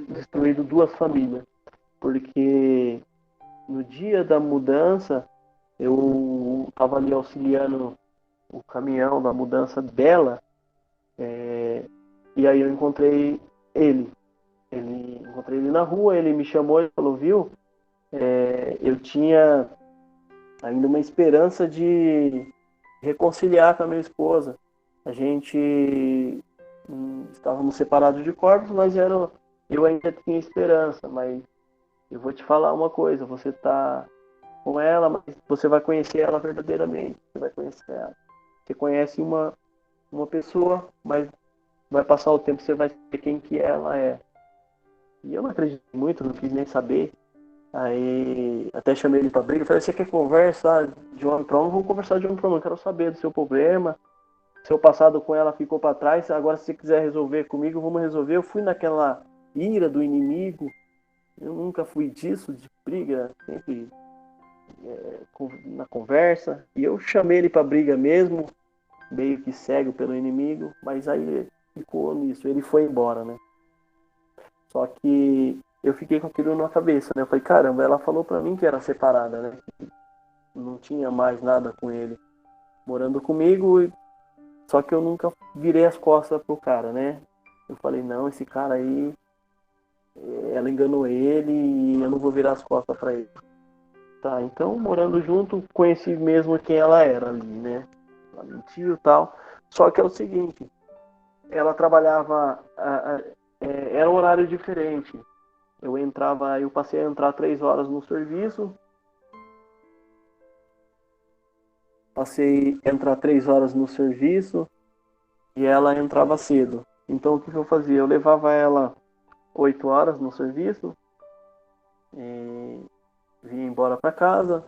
destruído duas famílias, porque no dia da mudança eu estava ali auxiliando o caminhão da mudança dela, e aí eu encontrei ele na rua, ele me chamou e falou, viu, eu tinha ainda uma esperança de reconciliar com a minha esposa. A gente estávamos separados de corpos, mas eu ainda tinha esperança. Mas eu vou te falar uma coisa: você está com ela, mas você vai conhecer ela verdadeiramente. Você vai conhecer ela. Você conhece uma pessoa, mas vai passar o tempo, você vai saber quem que ela é. E eu não acredito muito, não quis nem saber. Aí até chamei ele para briga, falei, você quer conversa de homem para homem? Vamos conversar de homem para homem, quero saber do seu problema. Seu passado com ela ficou para trás, agora se você quiser resolver comigo, vamos resolver. Eu fui naquela ira do inimigo, eu nunca fui disso, de briga, sempre na conversa. E eu chamei ele para briga mesmo, meio que cego pelo inimigo, mas aí ele ficou nisso, ele foi embora, né? Só que eu fiquei com aquilo na cabeça, né? Eu falei, caramba, ela falou pra mim que era separada, né? Não tinha mais nada com ele morando comigo, só que eu nunca virei as costas pro cara, né? Eu falei, não, esse cara aí, ela enganou ele e eu não vou virar as costas pra ele. Tá, então, morando junto, conheci mesmo quem ela era ali, né? Ela mentiu e tal. Só que é o seguinte, ela trabalhava, era um horário diferente. Eu passei a entrar 3 horas no serviço, e ela entrava cedo. Então o que eu fazia? Eu levava ela 8 horas no serviço, e vinha embora para casa,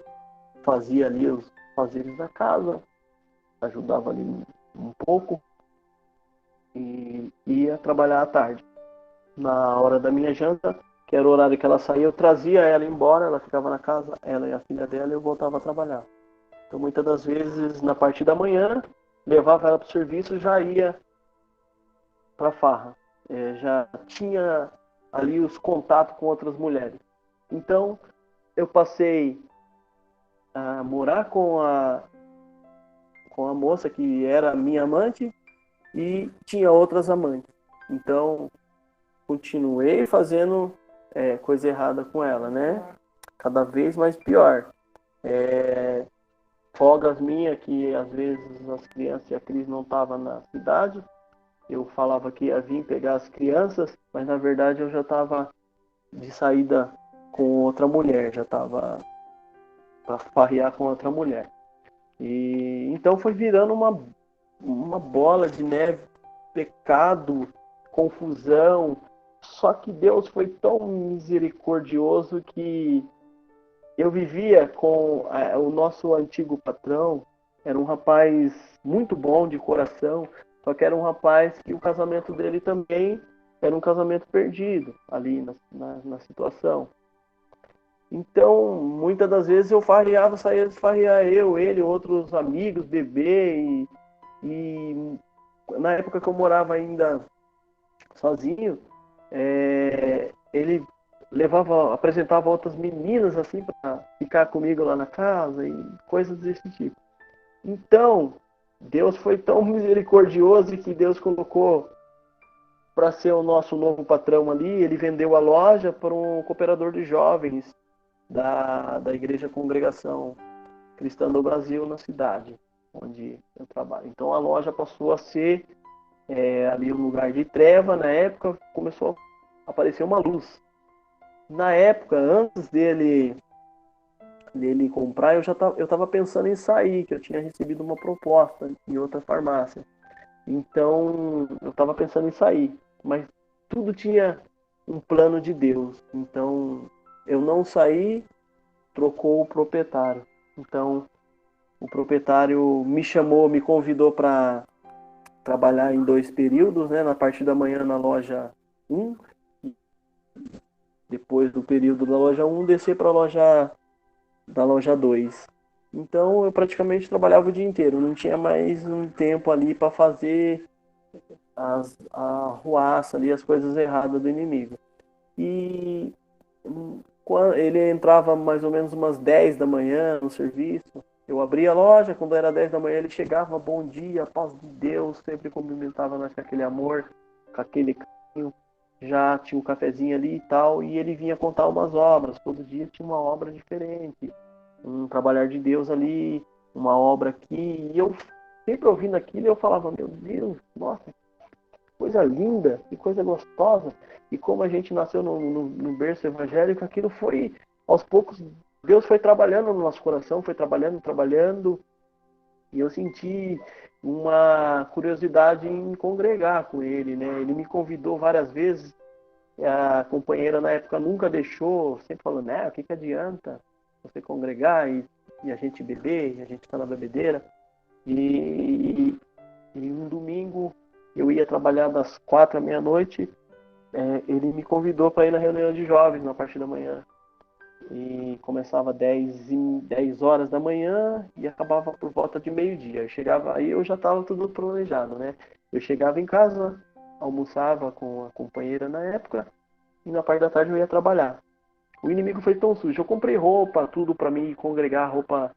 fazia ali os fazeres da casa, ajudava ali um pouco e ia trabalhar à tarde. Na hora da minha janta, que era o horário que ela saía, eu trazia ela embora, ela ficava na casa, ela e a filha dela, e eu voltava a trabalhar. Então, muitas das vezes, na parte da manhã, levava ela para o serviço e já ia para a farra. Já tinha ali os contatos com outras mulheres. Então, eu passei a morar com a moça que era minha amante e tinha outras amantes. Então, continuei fazendo coisa errada com ela, né? Cada vez mais pior. Folgas minhas, que às vezes as crianças e a Cris não estavam na cidade, eu falava que ia vir pegar as crianças, mas na verdade eu já estava de saída com outra mulher, já estava para farrear com outra mulher. E então foi virando uma bola de neve, pecado, confusão. Só que Deus foi tão misericordioso que eu vivia com o nosso antigo patrão, era um rapaz muito bom de coração, só que era um rapaz que o casamento dele também era um casamento perdido ali na situação. Então, muitas das vezes eu farreava, saía de farrear ele, outros amigos, beber, e na época que eu morava ainda sozinho, ele apresentava outras meninas assim para ficar comigo lá na casa e coisas desse tipo. Então, Deus foi tão misericordioso que Deus colocou para ser o nosso novo patrão ali. Ele vendeu a loja para um cooperador de jovens da Igreja Congregação Cristã do Brasil, na cidade onde eu trabalho. Então a loja passou a ser ali um lugar de treva. Na época começou a aparecer uma luz. Na época, antes dele comprar, eu estava pensando em sair, que eu tinha recebido uma proposta em outra farmácia. Então eu estava pensando em sair, mas tudo tinha um plano de Deus. Então eu não saí, trocou o proprietário. Então o proprietário me chamou, me convidou para trabalhar em 2 períodos, né? Na parte da manhã na loja 1, e depois do período da loja 1 descer para da loja 2. Então eu praticamente trabalhava o dia inteiro, não tinha mais um tempo ali para fazer a arruaça ali, as coisas erradas do inimigo. E quando ele entrava mais ou menos umas 10 da manhã no serviço, eu abria a loja, quando era 10 da manhã ele chegava, bom dia, paz de Deus, sempre cumprimentava nós com aquele amor, com aquele carinho, já tinha um cafezinho ali e tal, e ele vinha contar umas obras, todo dia tinha uma obra diferente, um trabalhar de Deus ali, uma obra aqui, e eu sempre ouvindo aquilo, eu falava, meu Deus, nossa, coisa linda, que coisa gostosa. E como a gente nasceu no berço evangélico, aquilo foi, aos poucos, Deus foi trabalhando no nosso coração, foi trabalhando, e eu senti uma curiosidade em congregar com ele, né? Ele me convidou várias vezes, a companheira na época nunca deixou, sempre falando, né, o que adianta você congregar e a gente beber, e a gente está na bebedeira. E um domingo eu ia trabalhar das 4 à meia-noite, ele me convidou para ir na reunião de jovens na parte da manhã. E começava 10 horas da manhã e acabava por volta de meio-dia. Eu chegava, aí eu já estava tudo planejado, né? Eu chegava em casa, almoçava com a companheira na época, e na parte da tarde eu ia trabalhar. O inimigo foi tão sujo. Eu comprei roupa, tudo para mim congregar, roupa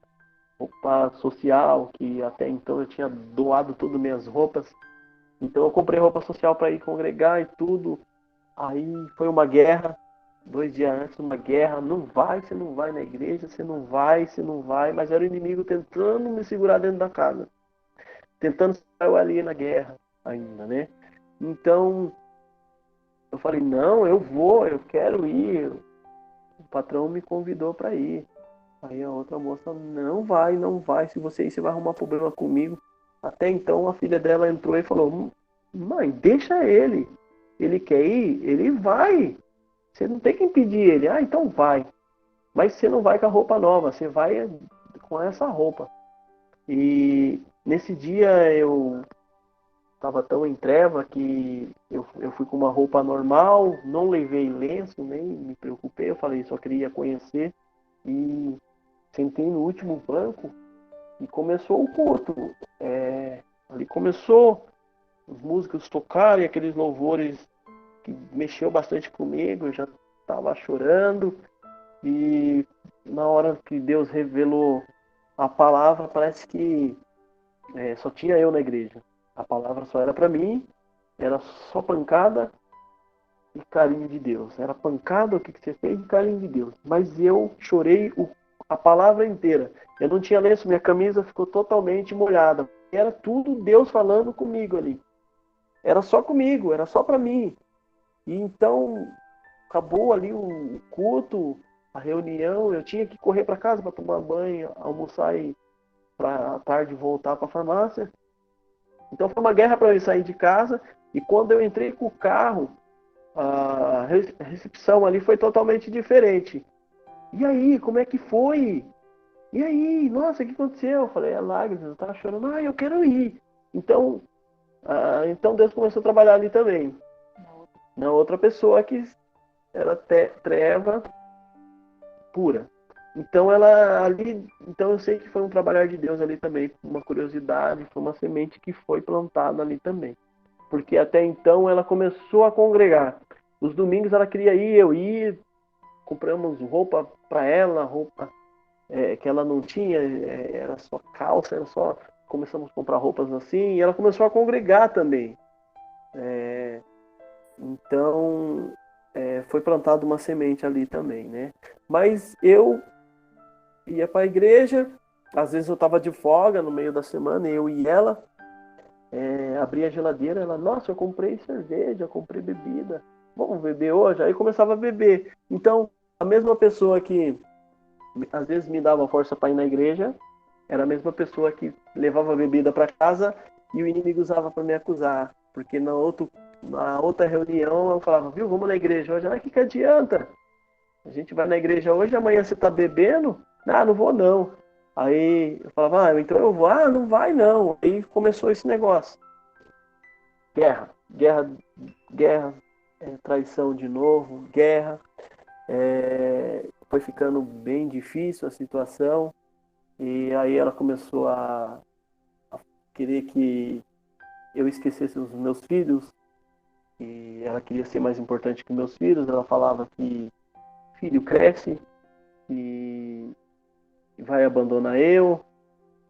social, que até então eu tinha doado todas minhas roupas. Então eu comprei roupa social para ir congregar e tudo. Aí foi uma guerra, 2 dias antes, uma guerra. Você não vai na igreja, você não vai. Mas era o inimigo tentando me segurar dentro da casa. Tentando sair ali na guerra ainda, né? Então eu falei, não, eu vou, eu quero ir. O patrão me convidou para ir. Aí a outra moça, não vai. Se você ir, você vai arrumar problema comigo. Até então a filha dela entrou e falou, mãe, deixa ele. Ele quer ir, ele vai. Você não tem que impedir ele. Ah, então vai. Mas você não vai com a roupa nova, você vai com essa roupa. E nesse dia eu estava tão em treva que eu fui com uma roupa normal, não levei lenço, nem me preocupei. Eu falei, só queria conhecer. E sentei no último banco e começou o culto. Ali começou, os músicos tocaram e aqueles louvores que mexeu bastante comigo, eu já estava chorando. E na hora que Deus revelou a palavra, parece que só tinha eu na igreja. A palavra só era para mim, era só pancada e carinho de Deus. Era pancada, o que você fez, e carinho de Deus. Mas eu chorei a palavra inteira. Eu não tinha lenço, minha camisa ficou totalmente molhada. Era tudo Deus falando comigo ali. Era só comigo, era só para mim. E então acabou ali o culto, a reunião, eu tinha que correr para casa para tomar banho, almoçar e para à tarde voltar para a farmácia. Então foi uma guerra para eu sair de casa. E quando eu entrei com o carro, a recepção ali foi totalmente diferente. E aí, como é que foi? E aí, nossa, o que aconteceu? Eu falei, lágrimas, eu estava chorando. Ah, eu quero ir. Então, então Deus começou a trabalhar ali também. Na outra pessoa que era treva pura. Então ela ali, então eu sei que foi um trabalhar de Deus ali também, uma curiosidade, foi uma semente que foi plantada ali também. Porque até então ela começou a congregar. Os domingos ela queria ir, eu ir, compramos roupa para ela, roupa que ela não tinha, era só calça, começamos a comprar roupas assim, e ela começou a congregar também. Então, foi plantada uma semente ali também, né? Mas eu ia para a igreja, às vezes eu estava de folga no meio da semana, eu e ela, abria a geladeira, ela, nossa, eu comprei cerveja, eu comprei bebida, vamos beber hoje? Aí começava a beber. Então, a mesma pessoa que às vezes me dava força para ir na igreja, era a mesma pessoa que levava a bebida para casa e o inimigo usava para me acusar. Porque na outra reunião eu falava, viu, vamos na igreja hoje. Ah, que adianta? A gente vai na igreja hoje, amanhã você tá bebendo? Ah, não vou não. Aí eu falava, então eu vou. Ah, não vai não. Aí começou esse negócio. Guerra, guerra, guerra, traição de novo, guerra. Foi ficando bem difícil a situação. E aí ela começou a querer que eu esquecesse os meus filhos. E ela queria ser mais importante que meus filhos. Ela falava que filho cresce e vai abandonar eu.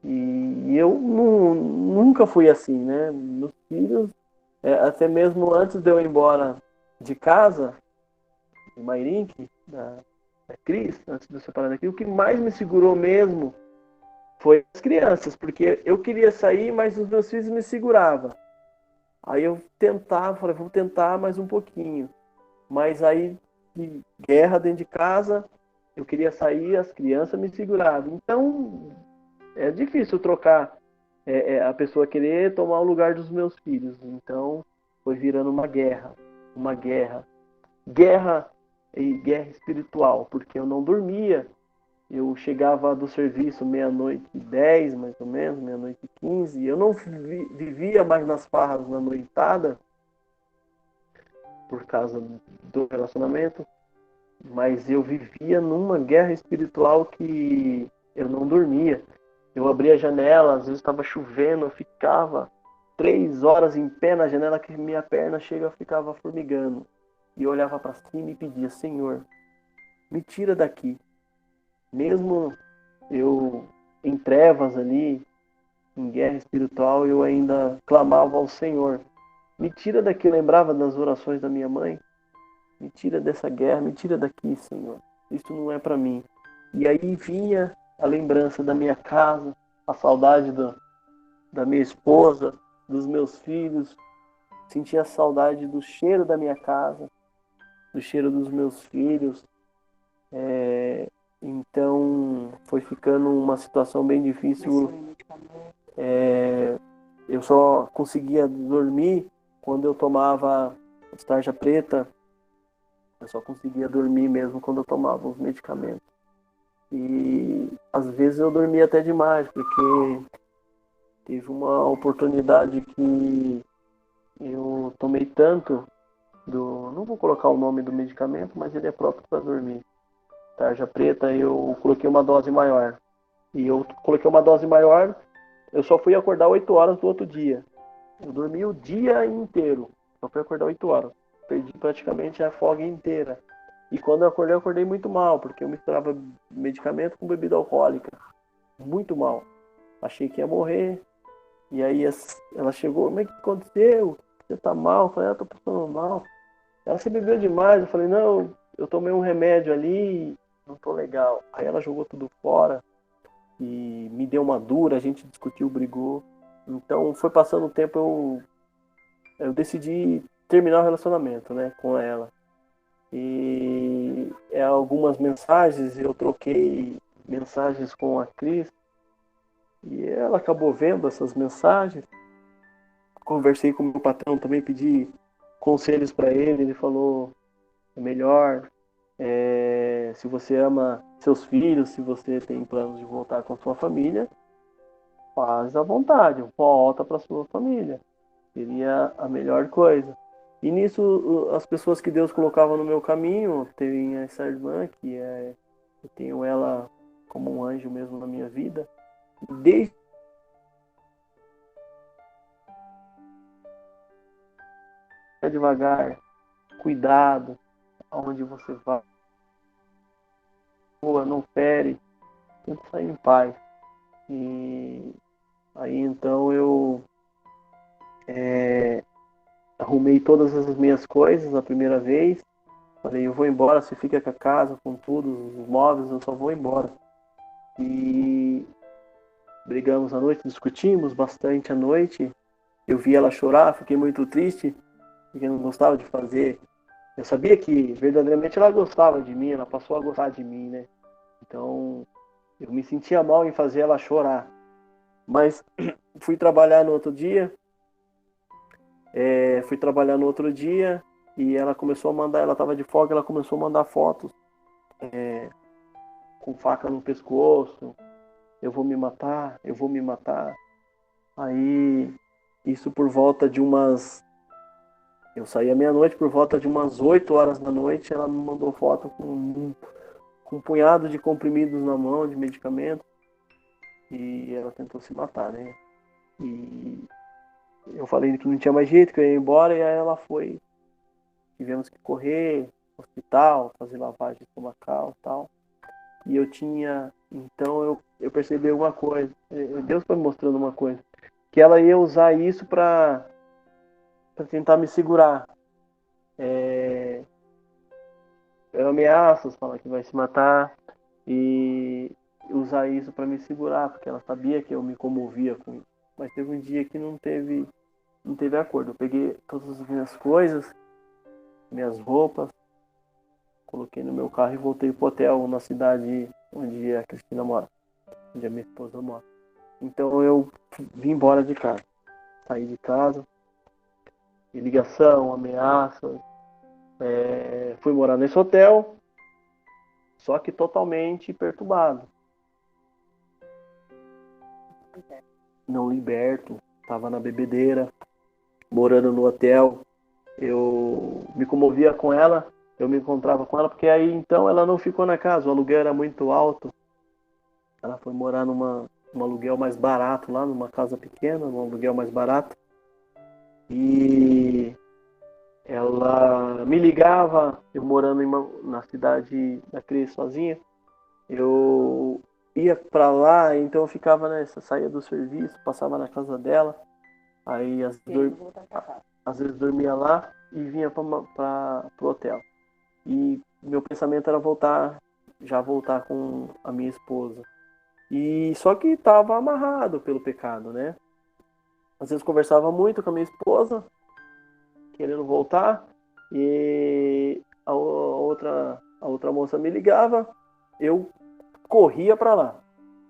E eu nunca fui assim, né? Meus filhos, até mesmo antes de eu ir embora de casa, de Mairink, da Cris, antes de eu separar daqui, o que mais me segurou mesmo foi as crianças, porque eu queria sair, mas os meus filhos me seguravam. Aí eu tentava, falei, vou tentar mais um pouquinho. Mas aí, de guerra dentro de casa, eu queria sair, as crianças me seguravam. Então, é difícil trocar a pessoa querer tomar o lugar dos meus filhos. Então, foi virando uma guerra. Uma guerra. Guerra e guerra espiritual, porque eu não dormia. Eu chegava do serviço meia-noite e 10, mais ou menos, meia-noite e 15. Eu não vivia mais nas farras na noitada, por causa do relacionamento, mas eu vivia numa guerra espiritual que eu não dormia. Eu abria a janela, às vezes estava chovendo, eu ficava 3 horas em pé na janela que minha perna ficava formigando. E eu olhava para cima e pedia, Senhor, me tira daqui. Mesmo eu em trevas ali, em guerra espiritual, eu ainda clamava ao Senhor. Me tira daqui, eu lembrava das orações da minha mãe. Me tira dessa guerra, me tira daqui, Senhor. Isso não é para mim. E aí vinha a lembrança da minha casa, a saudade da minha esposa, dos meus filhos. Sentia a saudade do cheiro da minha casa, do cheiro dos meus filhos. Então foi ficando uma situação bem difícil. Eu só conseguia dormir quando eu tomava tarja preta. Eu só conseguia dormir mesmo quando eu tomava os medicamentos. E às vezes eu dormia até demais, porque teve uma oportunidade que eu tomei tanto não vou colocar o nome do medicamento, mas ele é próprio para dormir. Tarja preta, eu coloquei uma dose maior. E eu coloquei uma dose maior, eu só fui acordar 8 horas do outro dia. Eu dormi o dia inteiro, só fui acordar 8 horas. Perdi praticamente a folga inteira. E quando eu acordei muito mal, porque eu misturava medicamento com bebida alcoólica. Muito mal. Achei que ia morrer. E aí ela chegou, mas o que aconteceu? Você tá mal? Eu falei, eu tô passando mal. Ela, se bebeu demais. Eu falei, não, eu tomei um remédio ali, não tô legal. Aí ela jogou tudo fora e me deu uma dura, a gente discutiu, brigou. Então foi passando o tempo, eu decidi terminar o relacionamento, né, com ela. E algumas mensagens, eu troquei mensagens com a Cris e ela acabou vendo essas mensagens. Conversei com o meu patrão também, pedi conselhos para ele. Ele falou, é melhor, se você ama seus filhos, se você tem planos de voltar com sua família, faz à vontade, volta para sua família. Seria a melhor coisa. E nisso, as pessoas que Deus colocava no meu caminho, tem essa irmã, eu tenho ela como um anjo mesmo na minha vida. Desde devagar, cuidado, aonde você vai. rua, não fere, tenta sair em paz. E aí então eu arrumei todas as minhas coisas a primeira vez. Falei, eu vou embora, você fica com a casa, com tudo, os móveis, eu só vou embora. E brigamos à noite, discutimos bastante à noite. Eu vi ela chorar, fiquei muito triste, porque eu não gostava de fazer. Eu sabia que verdadeiramente ela gostava de mim, ela passou a gostar de mim, né? Então eu me sentia mal em fazer ela chorar. Mas fui trabalhar no outro dia, e ela começou a mandar, ela estava de folga, ela começou a mandar fotos com faca no pescoço, eu vou me matar, eu vou me matar. Aí, isso por volta de umas... Eu saí à meia-noite, por volta de umas 8 horas da noite, ela me mandou foto com um punhado de comprimidos na mão, de medicamento, e ela tentou se matar, né? E eu falei que não tinha mais jeito, que eu ia embora, e aí ela foi. Tivemos que correr, hospital, fazer lavagem estomacal e tal. E eu tinha... Então eu percebi alguma coisa. Deus foi me mostrando uma coisa. Que ela ia usar isso para tentar me segurar. Eu ameaças, falar que vai se matar. E usar isso para me segurar, porque ela sabia que eu me comovia com isso. Mas teve um dia que não teve acordo. Eu peguei todas as minhas coisas, minhas roupas, coloquei no meu carro e voltei pro hotel na cidade onde a Cristina mora, onde a minha esposa mora. Então eu vim embora de casa. Saí de casa, de ligação, ameaça. Fui morar nesse hotel, só que totalmente perturbado. Não liberto, estava na bebedeira, morando no hotel. Eu me comovia com ela, eu me encontrava com ela, porque aí então ela não ficou na casa, o aluguel era muito alto. Ela foi morar num aluguel mais barato lá, numa casa pequena, num aluguel mais barato. E ela me ligava, eu morando na cidade da Cris sozinha, eu ia pra lá, então eu ficava nessa, saía do serviço, passava na casa dela, aí às vezes dormia lá e vinha pro hotel. E meu pensamento era voltar com a minha esposa. E só que estava amarrado pelo pecado, né? Às vezes conversava muito com a minha esposa, querendo voltar, e a outra moça me ligava, eu corria para lá.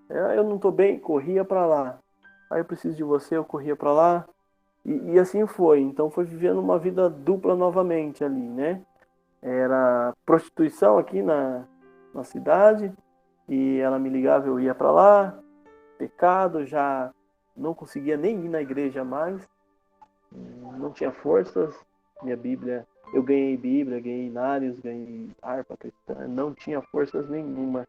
Eu não tô bem, corria para lá. Aí eu preciso de você, eu corria para lá. E assim foi. Então foi vivendo uma vida dupla novamente ali, né? Era prostituição aqui na cidade, e ela me ligava, eu ia para lá. Pecado, já não conseguia nem ir na igreja mais, não tinha forças. Minha Bíblia, eu ganhei Bíblia, ganhei Inários, ganhei harpa cristã, não tinha forças nenhuma.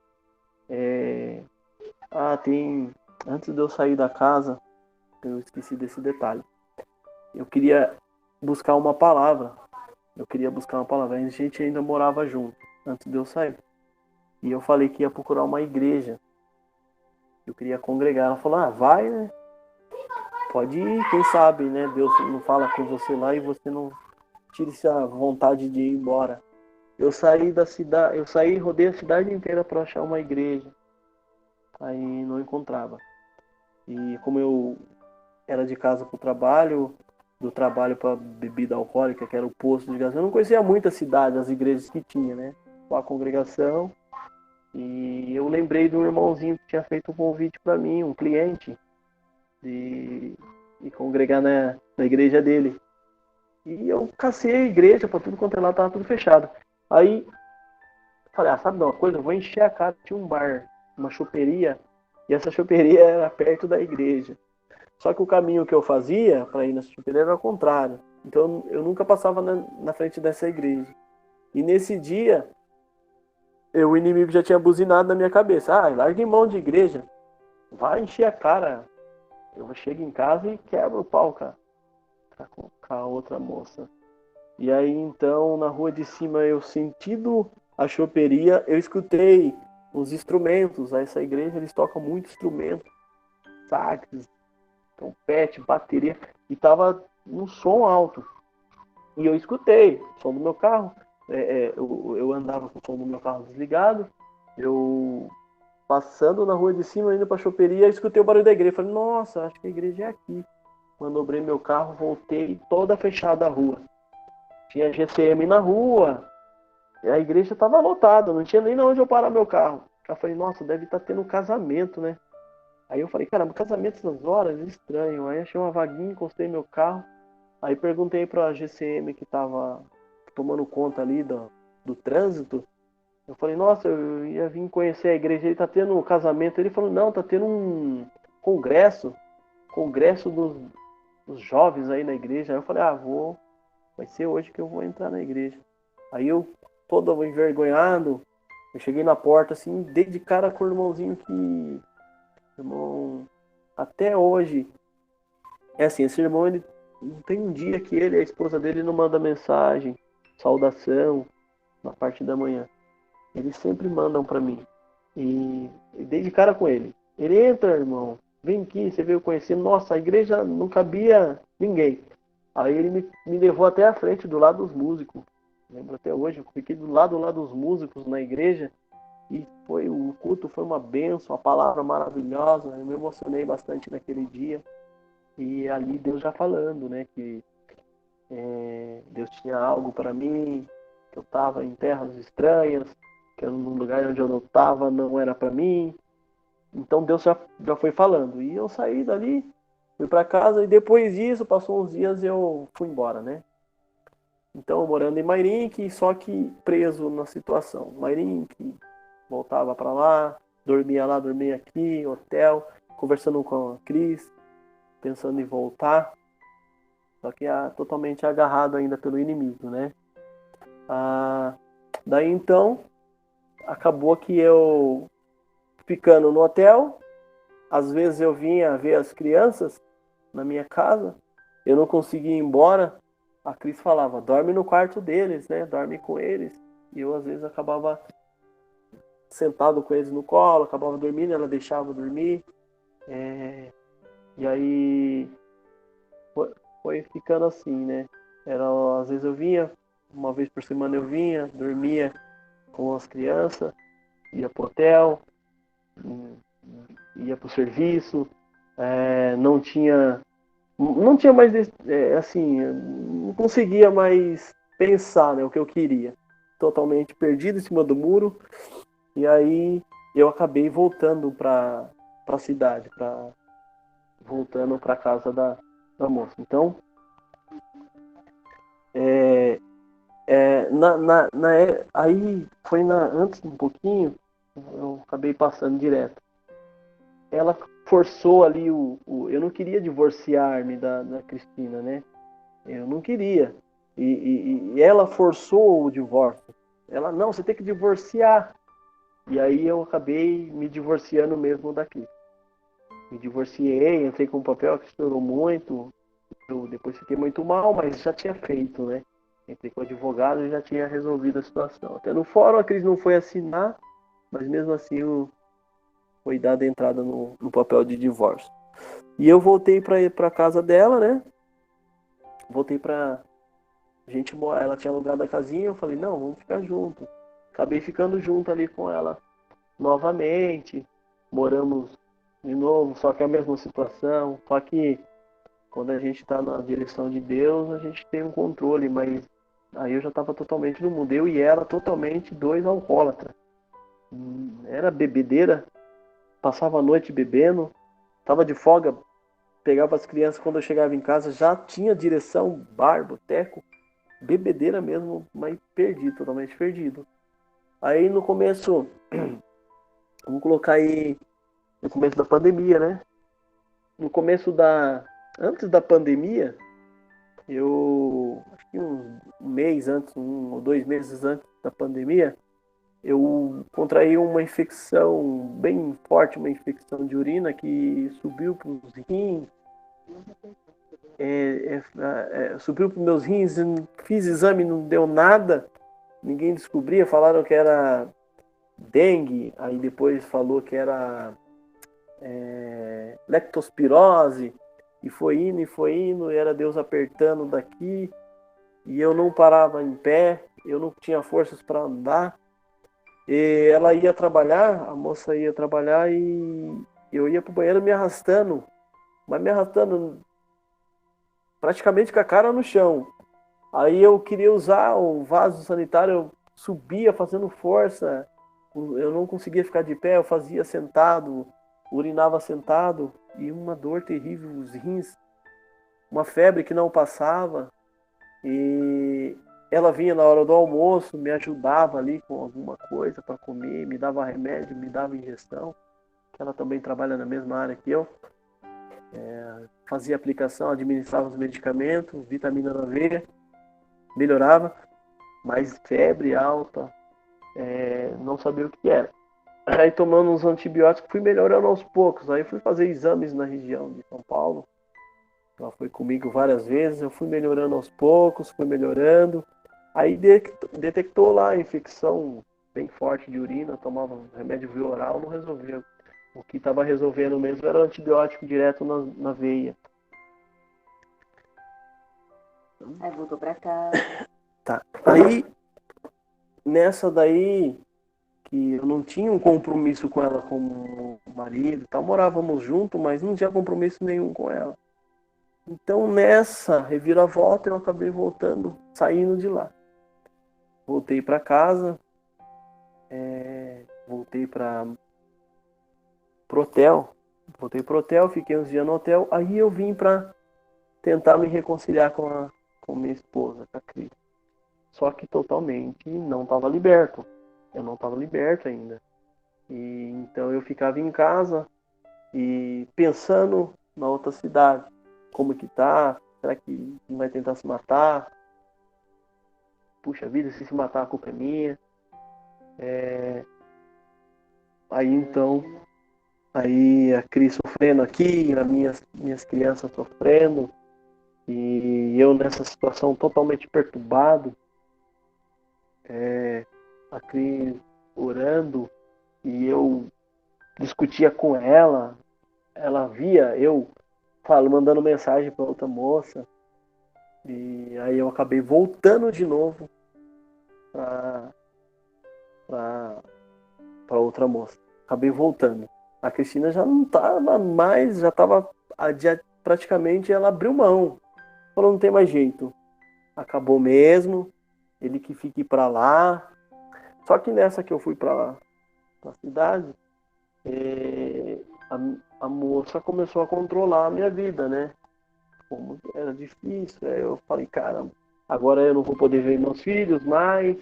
Antes de eu sair da casa, eu esqueci desse detalhe. Eu queria buscar uma palavra. A gente ainda morava junto, antes de eu sair. E eu falei que ia procurar uma igreja. Eu queria congregar. Ela falou, vai, né? Pode ir, quem sabe, né? Deus não fala com você lá e você não tire essa vontade de ir embora. Eu saí da cidade, rodei a cidade inteira para achar uma igreja. Aí não encontrava. E como eu era de casa para o trabalho, do trabalho para bebida alcoólica, que era o posto de gasolina, eu não conhecia muito a cidade, as igrejas que tinha, né? A congregação. E eu lembrei de um irmãozinho que tinha feito um convite para mim, um cliente, de congregar na igreja dele. E eu cacei a igreja para tudo quanto é lá, tava tudo fechado. Aí falei, sabe de uma coisa? Eu vou encher a cara. Tinha um bar, uma choperia, e essa choperia era perto da igreja. Só que o caminho que eu fazia para ir nessa choperia era ao contrário. Então eu nunca passava na frente dessa igreja. E nesse dia, o inimigo já tinha buzinado na minha cabeça. Larga mão de igreja. Vai encher a cara. Eu chego em casa e quebro o pau, cara. Com a outra moça. E aí então, na rua de cima, eu sentindo a choperia, eu escutei os instrumentos. Essa igreja, eles tocam muito instrumento, sax, trompete, bateria, e tava um som alto. E eu escutei o som do meu carro. Eu andava com o som do meu carro desligado. Eu passando na rua de cima, indo pra choperia, escutei o barulho da igreja. Falei, nossa, acho que a igreja é aqui. Manobrei meu carro, voltei, toda fechada a rua. Tinha GCM na rua, e a igreja estava lotada, não tinha nem onde eu parar meu carro. Eu falei, nossa, deve estar tendo um casamento, né? Aí eu falei, caramba, casamento essas horas? Estranho. Aí achei uma vaguinha, encostei meu carro. Aí perguntei pra GCM que tava tomando conta ali do trânsito. Eu falei, nossa, eu ia vir conhecer a igreja, ele tá tendo um casamento. Ele falou, não, tá tendo um congresso dos jovens aí na igreja. Aí eu falei, vai ser hoje que eu vou entrar na igreja. Aí eu, todo envergonhado, eu cheguei na porta assim, dei de cara com o irmãozinho que, irmão, até hoje, é assim, esse irmão, ele não tem um dia que ele e a esposa dele não manda mensagem, saudação, na parte da manhã. Eles sempre mandam pra mim. E dei de cara com ele. Ele entra, irmão, vem aqui, você veio conhecer. Nossa, a igreja não cabia ninguém. Aí ele me levou até a frente, do lado dos músicos. Lembro até hoje, eu fiquei do lado lá dos músicos na igreja. E o culto foi uma bênção, uma palavra maravilhosa. Eu me emocionei bastante naquele dia. E ali Deus já falando, né, que Deus tinha algo para mim, que eu estava em terras estranhas, que num lugar onde eu não estava não era para mim. Então Deus já foi falando. E eu saí dali, fui para casa, e depois disso, passou uns dias, eu fui embora, né? Então, morando em Mairink, só que preso na situação. Mairink, voltava para lá, dormia aqui, hotel, conversando com a Cris, pensando em voltar, só que totalmente agarrado ainda pelo inimigo, né? Daí então, acabou que eu, ficando no hotel, às vezes eu vinha ver as crianças na minha casa, eu não conseguia ir embora, a Cris falava, dorme no quarto deles, né? Dorme com eles. E eu às vezes acabava sentado com eles no colo, acabava dormindo, ela deixava eu dormir. E aí foi ficando assim, né? Às vezes eu vinha, uma vez por semana eu vinha, dormia com as crianças, ia pro hotel, ia pro serviço, não tinha mais, assim, não conseguia mais pensar, né, o que eu queria. Totalmente perdido em cima do muro. E aí eu acabei voltando para a cidade, voltando para casa da moça. Então, aí foi antes um pouquinho, eu acabei passando direto. Ela forçou ali eu não queria divorciar-me da Cristina, né? Eu não queria. E ela forçou o divórcio. Ela, não, você tem que divorciar. E aí eu acabei me divorciando mesmo da Cris. Me divorciei, entrei com um papel que estourou muito. Eu depois fiquei muito mal, mas já tinha feito, né? Entrei com o advogado e já tinha resolvido a situação. Até no fórum a Cris não foi assinar, mas mesmo assim foi dada a entrada no papel de divórcio. E eu voltei para casa dela, né? Voltei pra gente morar. Ela tinha alugado a casinha, eu falei, não, vamos ficar junto. Acabei ficando junto ali com ela novamente. Moramos de novo, só que é a mesma situação. Só que quando a gente está na direção de Deus, a gente tem um controle, mas aí eu já estava totalmente no mundo. Eu e ela totalmente dois alcoólatras. Era bebedeira, passava a noite bebendo, tava de folga, pegava as crianças quando eu chegava em casa, já tinha direção, bar, boteco, bebedeira mesmo, mas perdido, totalmente perdido. Aí no começo, vamos colocar aí, no começo da pandemia, né? Antes da pandemia, acho que um mês antes, 1 ou 2 meses antes da pandemia, eu contraí uma infecção bem forte, uma infecção de urina que subiu para os rins, subiu para os meus rins, fiz exame, não deu nada, ninguém descobria, falaram que era dengue, aí depois falou que era leptospirose, e foi indo, e era Deus apertando daqui, e eu não parava em pé, eu não tinha forças para andar, e ela ia trabalhar, a moça ia trabalhar, e eu ia pro banheiro me arrastando, mas me arrastando praticamente com a cara no chão. Aí eu queria usar o vaso sanitário, eu subia fazendo força, eu não conseguia ficar de pé, eu fazia sentado, urinava sentado, e uma dor terrível nos rins, uma febre que não passava, e ela vinha na hora do almoço, me ajudava ali com alguma coisa para comer, me dava remédio, me dava injeção, que ela também trabalha na mesma área que eu, fazia aplicação, administrava os medicamentos, vitamina na veia, melhorava, mas febre alta, não sabia o que era. Aí tomando uns antibióticos, fui melhorando aos poucos. Aí fui fazer exames na região de São Paulo. Ela foi comigo várias vezes. Eu fui melhorando aos poucos, fui melhorando. Aí detectou lá a infecção bem forte de urina. Tomava um remédio via oral, não resolveu. O que estava resolvendo mesmo era o antibiótico direto na veia. Aí voltou pra cá. Tá. Aí, nessa daí, que eu não tinha um compromisso com ela como marido, tal, morávamos juntos, mas não tinha compromisso nenhum com ela. Então nessa reviravolta eu acabei voltando, saindo de lá. Voltei para casa, voltei para pro hotel, fiquei uns dias no hotel, aí eu vim para tentar me reconciliar com minha esposa, com a Cris. Só que totalmente não estava liberto. Eu não estava liberto ainda. E então eu ficava em casa e pensando na outra cidade, como que tá, será que não vai tentar se matar? Puxa vida, se matar a culpa é minha. Aí então, aí a Cris sofrendo aqui, as minhas crianças sofrendo, e eu nessa situação totalmente perturbado, a Cris orando, e eu discutia com ela via eu mandando mensagem para outra moça, e aí eu acabei voltando de novo para outra moça. Acabei voltando. A Cristina já não estava mais, já estava praticamente, ela abriu mão. Falou, não tem mais jeito. Acabou mesmo, ele que fique para lá. Só que nessa que eu fui para a cidade, a moça começou a controlar a minha vida, né? Como era difícil, aí eu falei, cara, agora eu não vou poder ver meus filhos mais.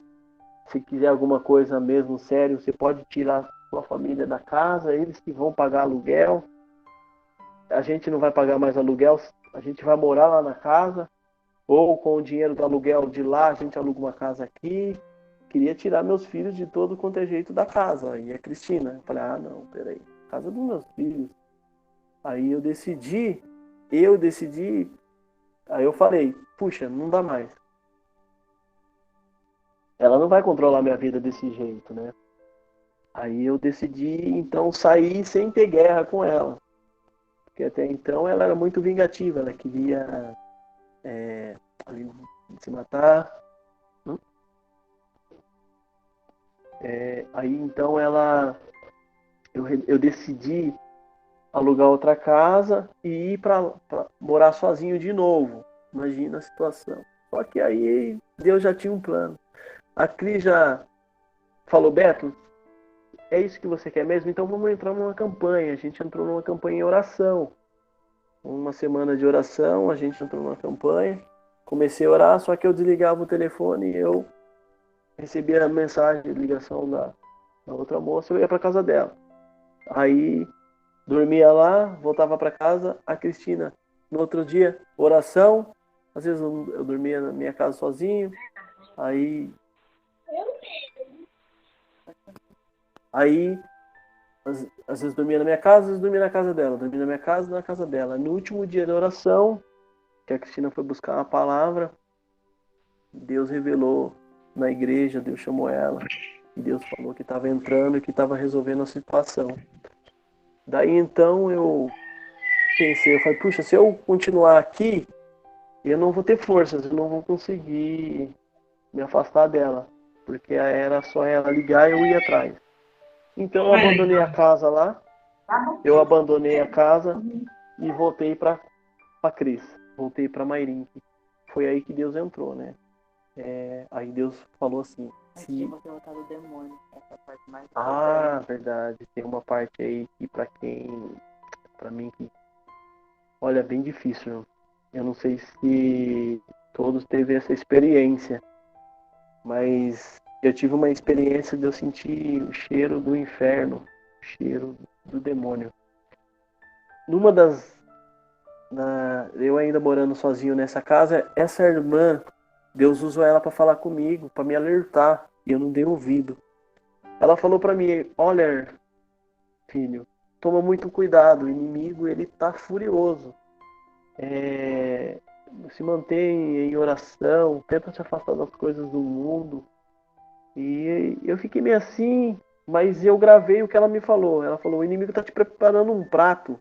Se quiser alguma coisa mesmo sério, você pode tirar sua família da casa, eles que vão pagar aluguel. A gente não vai pagar mais aluguel, a gente vai morar lá na casa, ou com o dinheiro do aluguel de lá, a gente aluga uma casa aqui. Queria tirar meus filhos de todo quanto é jeito da casa. E a Cristina, eu falei, não, peraí, casa dos meus filhos. Aí eu decidi, aí eu falei, puxa, não dá mais. Ela não vai controlar minha vida desse jeito, né? Aí eu decidi, então, sair sem ter guerra com ela. Porque até então ela era muito vingativa, ela queria se matar. Aí então eu decidi alugar outra casa e ir para morar sozinho de novo. Imagina a situação. Só que aí Deus já tinha um plano. A Cris já falou, Beto, é isso que você quer mesmo? Então vamos entrar numa campanha. A gente entrou numa campanha em oração. Uma semana de oração, a gente entrou numa campanha. Comecei a orar, só que eu desligava o telefone e eu recebia a mensagem de ligação da outra moça, eu ia para casa dela. Aí dormia lá, voltava para casa, a Cristina, no outro dia, oração. Às vezes eu dormia na minha casa sozinho. Aí às vezes dormia na minha casa, às vezes dormia na casa dela. Dormia na minha casa, na casa dela. No último dia da oração, que a Cristina foi buscar uma palavra, Deus revelou na igreja, Deus chamou ela. E Deus falou que estava entrando e que estava resolvendo a situação. Daí então eu pensei, eu falei, puxa, se eu continuar aqui, eu não vou ter forças, eu não vou conseguir me afastar dela. Porque era só ela ligar e eu ia atrás. Então eu abandonei a casa lá, eu abandonei a casa e voltei para Cris, voltei para Mairink. Foi aí que Deus entrou, né? Aí Deus falou assim, se... derrotado o demônio, essa parte mais verdade, tem uma parte aí que para mim que, olha, é bem difícil. Eu não sei se todos teve essa experiência, mas eu tive uma experiência de eu sentir o cheiro do inferno, o cheiro do demônio. Numa das eu ainda morando sozinho nessa casa, essa irmã, Deus usou ela para falar comigo, para me alertar, e eu não dei ouvido. Ela falou para mim, olha, filho, toma muito cuidado, o inimigo ele tá furioso. Se mantém em oração, tenta se afastar das coisas do mundo. E eu fiquei meio assim, mas eu gravei o que ela me falou. Ela falou, o inimigo tá te preparando um prato.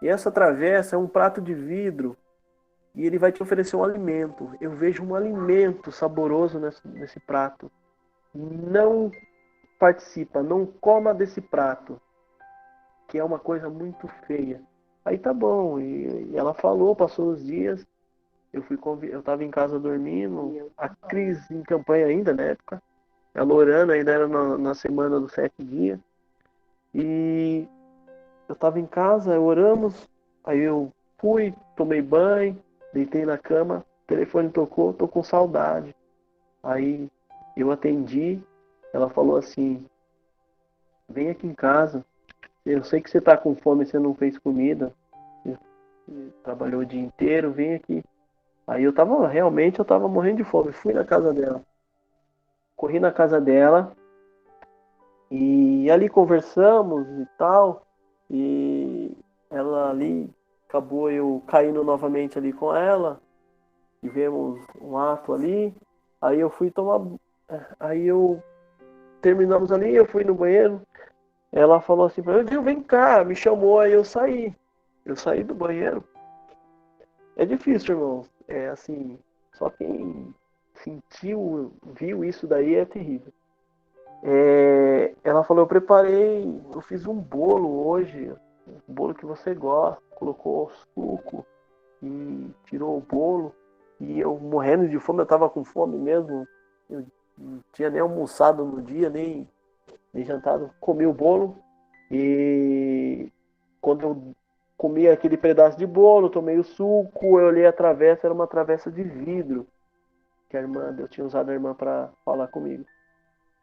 E essa travessa é um prato de vidro e ele vai te oferecer um alimento. Eu vejo um alimento saboroso nesse prato. Não participa, não coma desse prato, que é uma coisa muito feia. Aí tá bom, e ela falou, passou os dias, eu estava em casa dormindo, a Cris em campanha ainda na época, ela orando, ainda era na semana dos 7 dias, e eu estava em casa, oramos, aí eu fui, tomei banho, deitei na cama, o telefone tocou, tô com saudade. Aí eu atendi, ela falou assim, vem aqui em casa, eu sei que você tá com fome, você não fez comida, você trabalhou o dia inteiro, vem aqui. Aí eu tava morrendo de fome, fui na casa dela, corri na casa dela, e ali conversamos e tal, e ela ali, acabou eu caindo novamente ali com ela, tivemos um ato ali, aí eu fui tomar, aí eu terminamos ali, eu fui no banheiro, ela falou assim pra mim, vem cá, me chamou, aí eu saí do banheiro. É difícil, irmão, é assim, só quem sentiu, viu isso daí é terrível. Ela falou, eu fiz um bolo hoje, um bolo que você gosta, colocou suco e tirou o bolo, e eu morrendo de fome, eu tava com fome mesmo, eu não tinha nem almoçado no dia, nem jantado, comi o bolo, e quando eu comi aquele pedaço de bolo, tomei o suco, eu olhei a travessa, era uma travessa de vidro, que eu tinha usado a irmã para falar comigo.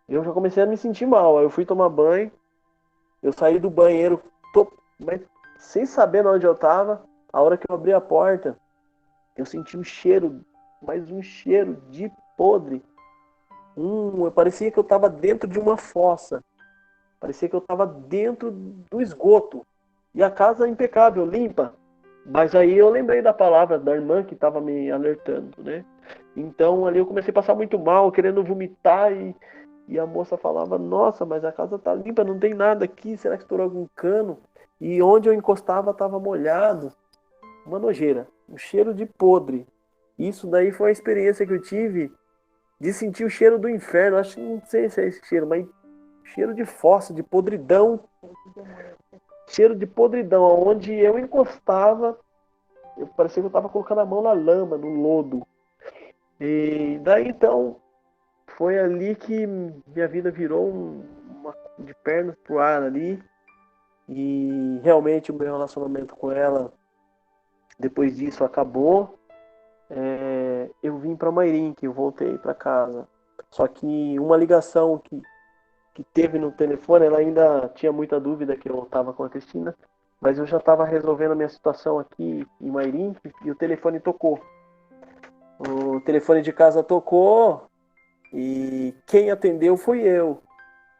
Eu já comecei a me sentir mal. Aí eu fui tomar banho. Eu saí do banheiro, mas sem saber onde eu estava. A hora que eu abri a porta, eu senti um cheiro, mais um cheiro de podre. Parecia que eu estava dentro de uma fossa. Parecia que eu estava dentro do esgoto. E a casa impecável, limpa. Mas aí eu lembrei da palavra da irmã que estava me alertando, né? Então ali eu comecei a passar muito mal, querendo vomitar e a moça falava, nossa, mas a casa tá limpa, não tem nada aqui, será que estourou algum cano? E onde eu encostava estava molhado. Uma nojeira, um cheiro de podre. Isso daí foi a experiência que eu tive de sentir o cheiro do inferno. Acho que não sei se é esse cheiro, mas cheiro de fossa, de podridão. Cheiro de podridão, onde eu encostava, parecia que eu estava colocando a mão na lama, no lodo. E daí então foi ali que minha vida virou de pernas pro ar ali. E realmente o meu relacionamento com ela, depois disso, acabou. Eu vim para Mairink, eu voltei para casa. Só que uma ligação que teve no telefone, ela ainda tinha muita dúvida que eu estava com a Cristina, mas eu já estava resolvendo a minha situação aqui em Mairink e o telefone tocou. O telefone de casa tocou e quem atendeu fui eu.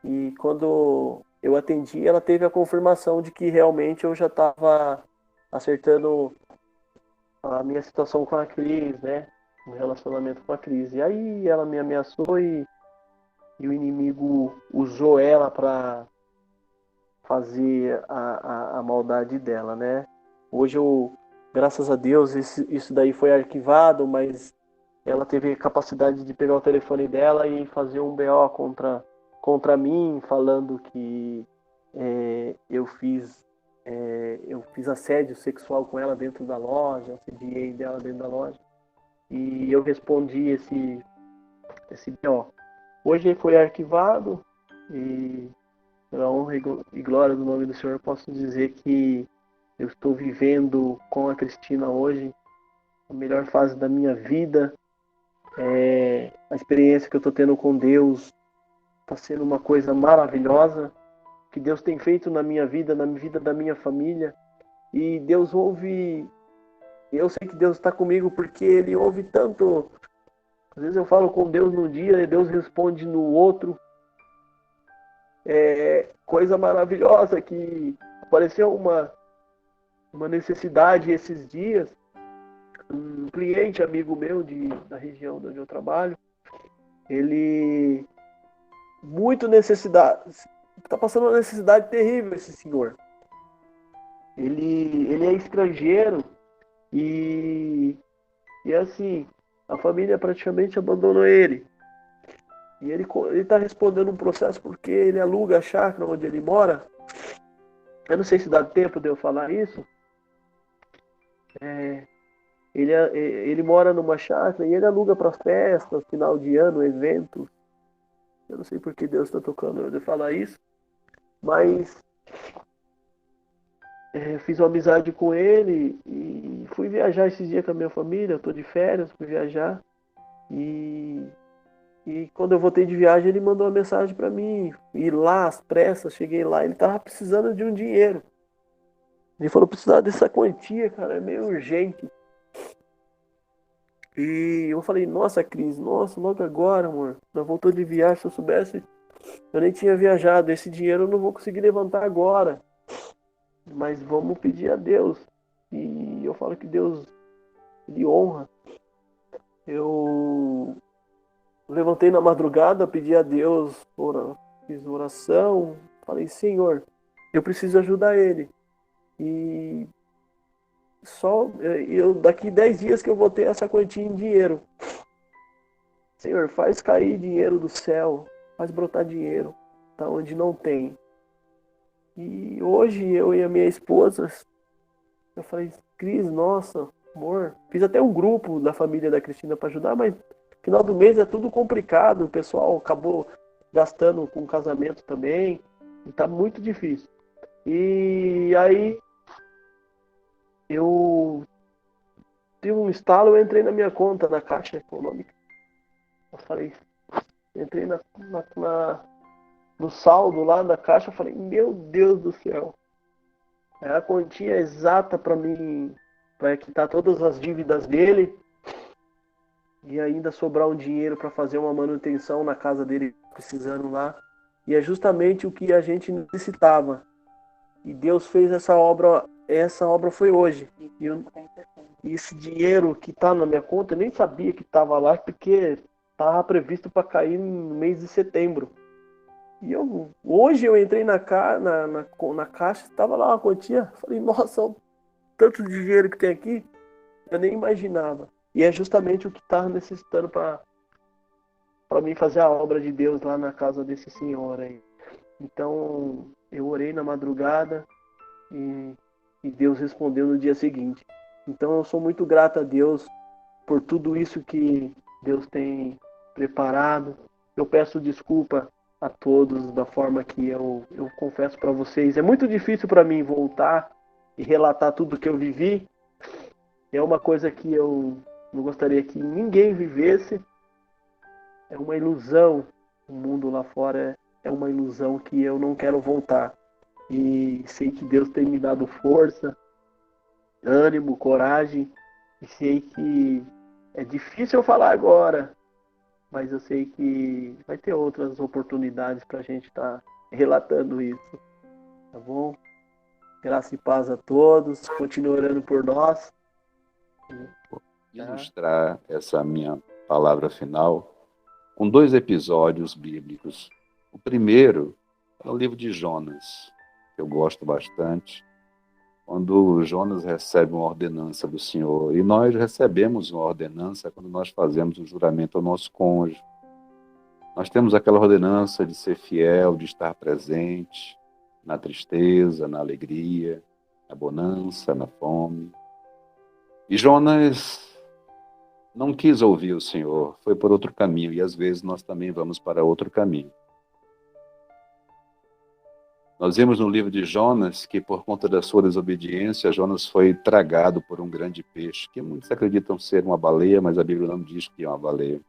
E quando eu atendi, ela teve a confirmação de que realmente eu já estava acertando a minha situação com a Cris, né? O relacionamento com a Cris. E aí ela me ameaçou e o inimigo usou ela para fazer a maldade dela, né? Hoje graças a Deus, isso daí foi arquivado, mas ela teve a capacidade de pegar o telefone dela e fazer um BO contra mim, falando que eu fiz assédio sexual com ela dentro da loja, assediei dela dentro da loja. E eu respondi esse BO. Hoje foi arquivado e, pela honra e glória do nome do Senhor, posso dizer que eu estou vivendo com a Cristina hoje a melhor fase da minha vida. A experiência que eu estou tendo com Deus está sendo uma coisa maravilhosa, que Deus tem feito na minha vida, na vida da minha família. E Deus ouve. Eu sei que Deus está comigo porque Ele ouve tanto. Às vezes eu falo com Deus num dia e Deus responde no outro. Coisa maravilhosa que apareceu uma necessidade esses dias. Um cliente, amigo meu da região onde eu trabalho, ele muito necessidade, está passando uma necessidade terrível esse senhor. Ele é estrangeiro e assim, a família praticamente abandonou ele. E ele está respondendo um processo porque ele aluga a chácara onde ele mora. Eu não sei se dá tempo de eu falar isso. Ele mora numa chácara e ele aluga para festas, final de ano, eventos. Eu não sei por que Deus está tocando eu de falar isso, mas fiz uma amizade com ele e fui viajar esses dias com a minha família. Eu estou de férias, fui viajar e quando eu voltei de viagem ele mandou uma mensagem para mim. Ir lá às pressas, cheguei lá, ele estava precisando de um dinheiro. Ele falou: precisava dessa quantia, cara, é meio urgente. E eu falei: nossa, Cris, nossa, logo agora, amor. Nós voltou de viagem, se eu soubesse, eu nem tinha viajado. Esse dinheiro eu não vou conseguir levantar agora. Mas vamos pedir a Deus. E eu falo que Deus, Ele honra. Eu levantei na madrugada, pedi a Deus, fiz oração. Falei: Senhor, eu preciso ajudar ele. E daqui 10 dias que eu vou ter essa quantia em dinheiro. Senhor, faz cair dinheiro do céu, faz brotar dinheiro, tá onde não tem. E hoje eu e a minha esposa, eu falei: Cris, nossa, amor, fiz até um grupo da família da Cristina para ajudar, mas no final do mês é tudo complicado, o pessoal acabou gastando com casamento também, e tá muito difícil. E aí eu tive um estalo, eu entrei na minha conta, na Caixa Econômica. Eu falei, entrei no saldo lá da Caixa, eu falei: meu Deus do céu. É a quantia exata para mim, para quitar todas as dívidas dele e ainda sobrar um dinheiro para fazer uma manutenção na casa dele, precisando lá. E é justamente o que a gente necessitava. E Deus fez essa obra foi hoje. E esse dinheiro que está na minha conta, eu nem sabia que estava lá, porque estava previsto para cair no mês de setembro. E hoje eu entrei na caixa, estava lá uma quantia. Falei: nossa, tanto dinheiro que tem aqui, eu nem imaginava. E é justamente o que estava necessitando para mim fazer a obra de Deus lá na casa desse senhor aí. Então, eu orei na madrugada e Deus respondeu no dia seguinte. Então, eu sou muito grato a Deus por tudo isso que Deus tem preparado. Eu peço desculpa a todos da forma que eu confesso para vocês. É muito difícil para mim voltar e relatar tudo que eu vivi. É uma coisa que eu não gostaria que ninguém vivesse. É uma ilusão. O mundo lá fora é uma ilusão que eu não quero voltar. E sei que Deus tem me dado força, ânimo, coragem. E sei que é difícil eu falar agora, mas eu sei que vai ter outras oportunidades para a gente estar relatando isso. Tá bom? Graça e paz a todos. Continue orando por nós. Vou ilustrar essa minha palavra final com 2 episódios bíblicos. O primeiro é o livro de Jonas, que eu gosto bastante, quando Jonas recebe uma ordenança do Senhor. E nós recebemos uma ordenança quando nós fazemos o juramento ao nosso cônjuge. Nós temos aquela ordenança de ser fiel, de estar presente na tristeza, na alegria, na bonança, na fome. E Jonas não quis ouvir o Senhor, foi por outro caminho, e às vezes nós também vamos para outro caminho. Nós vimos no livro de Jonas que, por conta da sua desobediência, Jonas foi tragado por um grande peixe, que muitos acreditam ser uma baleia, mas a Bíblia não diz que é uma baleia.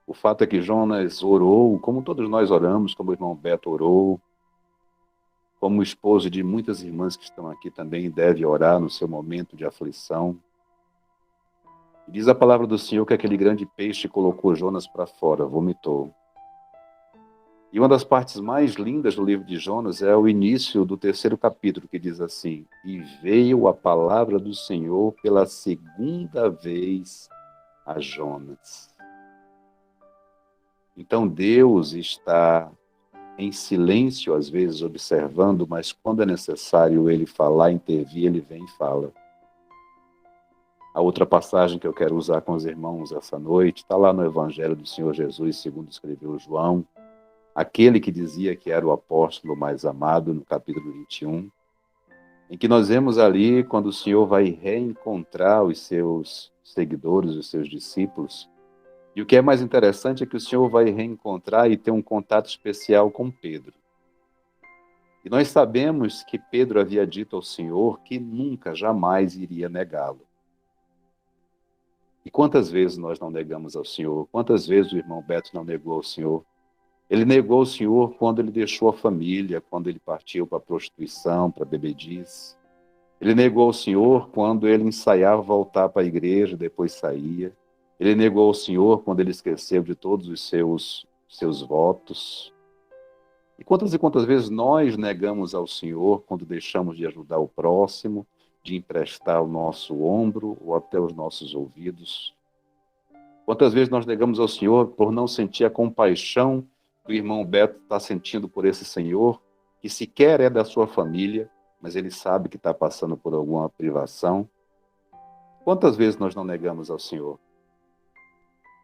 O fato é que Jonas orou, como todos nós oramos, como o irmão Beto orou, como o esposo de muitas irmãs que estão aqui também deve orar no seu momento de aflição. E diz a palavra do Senhor que aquele grande peixe colocou Jonas para fora, vomitou. E uma das partes mais lindas do livro de Jonas é o início do 3º capítulo, que diz assim: e veio a palavra do Senhor pela 2ª vez a Jonas. Então Deus está em silêncio, às vezes, observando, mas quando é necessário ele falar, intervir, ele vem e fala. A outra passagem que eu quero usar com os irmãos essa noite está lá no Evangelho do Senhor Jesus, segundo escreveu João, aquele que dizia que era o apóstolo mais amado, no capítulo 21, em que nós vemos ali quando o Senhor vai reencontrar os seus seguidores, os seus discípulos. E o que é mais interessante é que o Senhor vai reencontrar e ter um contato especial com Pedro. E nós sabemos que Pedro havia dito ao Senhor que nunca, jamais iria negá-lo. E quantas vezes nós não negamos ao Senhor? Quantas vezes o irmão Beto não negou ao Senhor? Ele negou ao Senhor quando ele deixou a família, quando ele partiu para a prostituição, para a bebedice. Ele negou ao Senhor quando ele ensaiava voltar para a igreja, depois saía. Ele negou ao Senhor quando ele esqueceu de todos os seus votos. E quantas vezes nós negamos ao Senhor quando deixamos de ajudar o próximo, de emprestar o nosso ombro ou até os nossos ouvidos? Quantas vezes nós negamos ao Senhor por não sentir a compaixão que o irmão Beto está sentindo por esse senhor, que sequer é da sua família, mas ele sabe que está passando por alguma privação? Quantas vezes nós não negamos ao Senhor?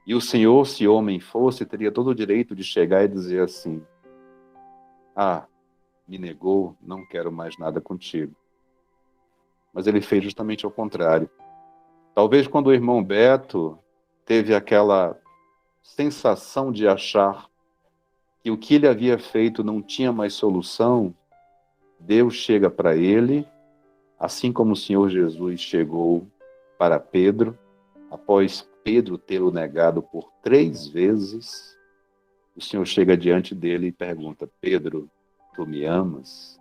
E o Senhor, se homem fosse, teria todo o direito de chegar e dizer assim: ah, me negou, não quero mais nada contigo. Mas ele fez justamente ao contrário. Talvez quando o irmão Beto teve aquela sensação de achar que o que ele havia feito não tinha mais solução, Deus chega para ele, assim como o Senhor Jesus chegou para Pedro, após Pedro tê-lo negado por 3 vezes, o Senhor chega diante dele e pergunta: Pedro, tu me amas?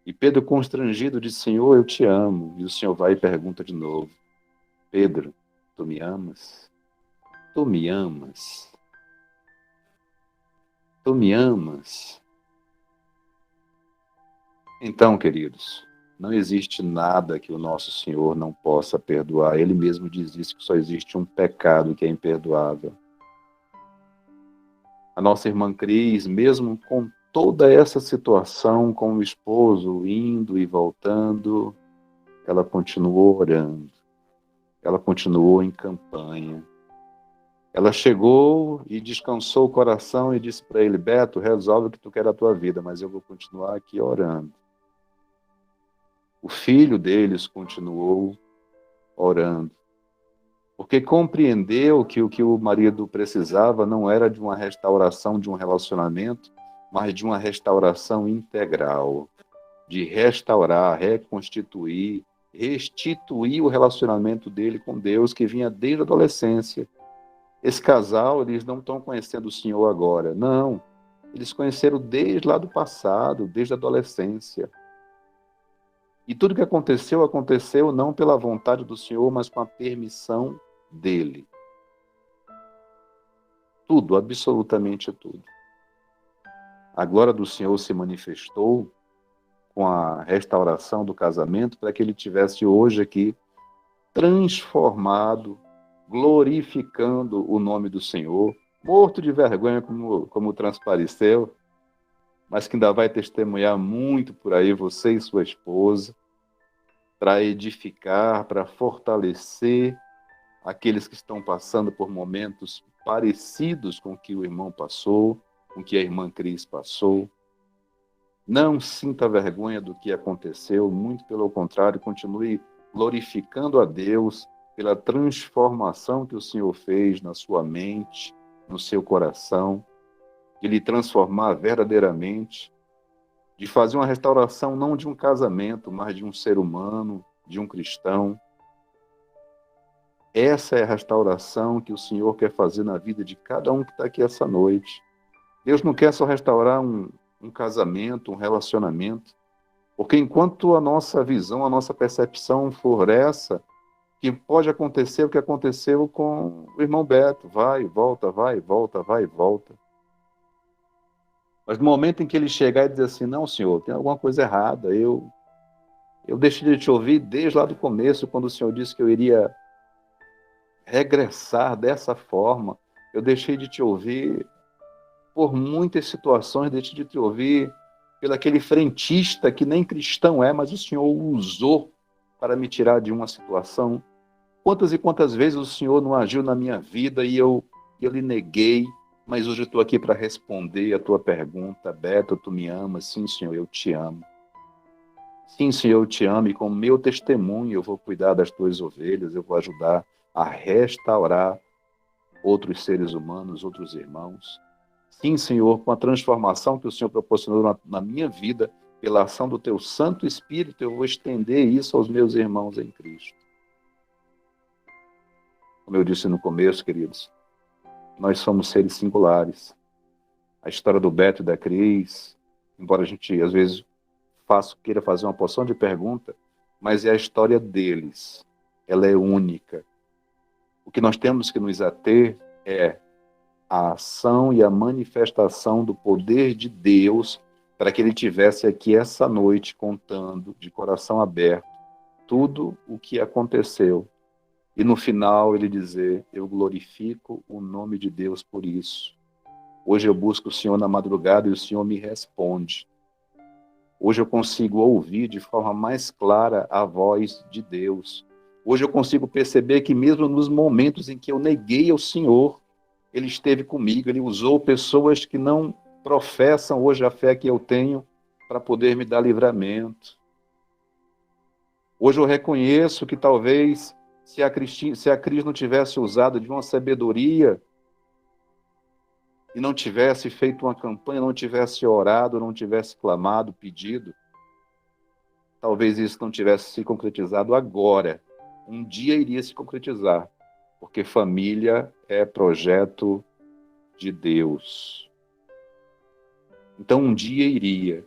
E Pedro, constrangido, diz: Senhor, eu te amo. E o Senhor vai e pergunta de novo: Pedro, tu me amas? Tu me amas? Tu me amas? Então, queridos, não existe nada que o nosso Senhor não possa perdoar. Ele mesmo diz isso, que só existe um pecado que é imperdoável. A nossa irmã Cris, mesmo com toda essa situação, com o esposo indo e voltando, ela continuou orando. Ela continuou em campanha. Ela chegou e descansou o coração e disse para ele: Beto, resolve o que tu quer da tua vida, mas eu vou continuar aqui orando. O filho deles continuou orando, porque compreendeu que o que o marido precisava não era de uma restauração de um relacionamento, mas de uma restauração integral, de restaurar, reconstituir, restituir o relacionamento dele com Deus, que vinha desde a adolescência. Esse casal, eles não estão conhecendo o Senhor agora, não. Eles conheceram desde lá do passado, desde a adolescência. E tudo que aconteceu, aconteceu não pela vontade do Senhor, mas com a permissão dele. Tudo, absolutamente tudo. A glória do Senhor se manifestou com a restauração do casamento para que ele tivesse hoje aqui transformado, glorificando o nome do Senhor, morto de vergonha como transpareceu, mas que ainda vai testemunhar muito por aí, você e sua esposa, para edificar, para fortalecer aqueles que estão passando por momentos parecidos com o que o irmão passou, com o que a irmã Cris passou. Não sinta vergonha do que aconteceu, muito pelo contrário, continue glorificando a Deus pela transformação que o Senhor fez na sua mente, no seu coração, de lhe transformar verdadeiramente, de fazer uma restauração não de um casamento, mas de um ser humano, de um cristão. Essa é a restauração que o Senhor quer fazer na vida de cada um que está aqui essa noite. Deus não quer só restaurar um casamento, um relacionamento, porque enquanto a nossa visão, a nossa percepção for essa, que pode acontecer o que aconteceu com o irmão Beto, vai e volta, vai e volta, vai e volta. Mas no momento em que ele chegar e dizer assim, não, Senhor, tem alguma coisa errada, eu deixei de te ouvir desde lá do começo, quando o Senhor disse que eu iria regressar dessa forma, eu deixei de te ouvir por muitas situações, deixei de te ouvir pelo aquele frentista que nem cristão é, mas o Senhor o usou para me tirar de uma situação. Quantas e quantas vezes o Senhor não agiu na minha vida e eu lhe neguei, mas hoje eu estou aqui para responder a tua pergunta. Beto, tu me amas? Sim, Senhor, eu te amo. Sim, Senhor, eu te amo e com o meu testemunho eu vou cuidar das tuas ovelhas, eu vou ajudar a restaurar outros seres humanos, outros irmãos. Sim, Senhor, com a transformação que o Senhor proporcionou na minha vida, pela ação do teu Santo Espírito, eu vou estender isso aos meus irmãos em Cristo. Como eu disse no começo, queridos, nós somos seres singulares. A história do Beto e da Cris, embora a gente, às vezes, queira fazer uma porção de pergunta, mas é a história deles. Ela é única. O que nós temos que nos ater é a ação e a manifestação do poder de Deus para que ele tivesse aqui essa noite contando, de coração aberto, tudo o que aconteceu. E no final ele dizer, eu glorifico o nome de Deus por isso. Hoje eu busco o Senhor na madrugada e o Senhor me responde. Hoje eu consigo ouvir de forma mais clara a voz de Deus. Hoje eu consigo perceber que mesmo nos momentos em que eu neguei ao Senhor, Ele esteve comigo, Ele usou pessoas que não professam hoje a fé que eu tenho para poder me dar livramento. Hoje eu reconheço que talvez se a Cris não tivesse usado de uma sabedoria e não tivesse feito uma campanha, não tivesse orado, não tivesse clamado, pedido, talvez isso não tivesse se concretizado agora. Um dia iria se concretizar, porque família é projeto de Deus. Então um dia iria.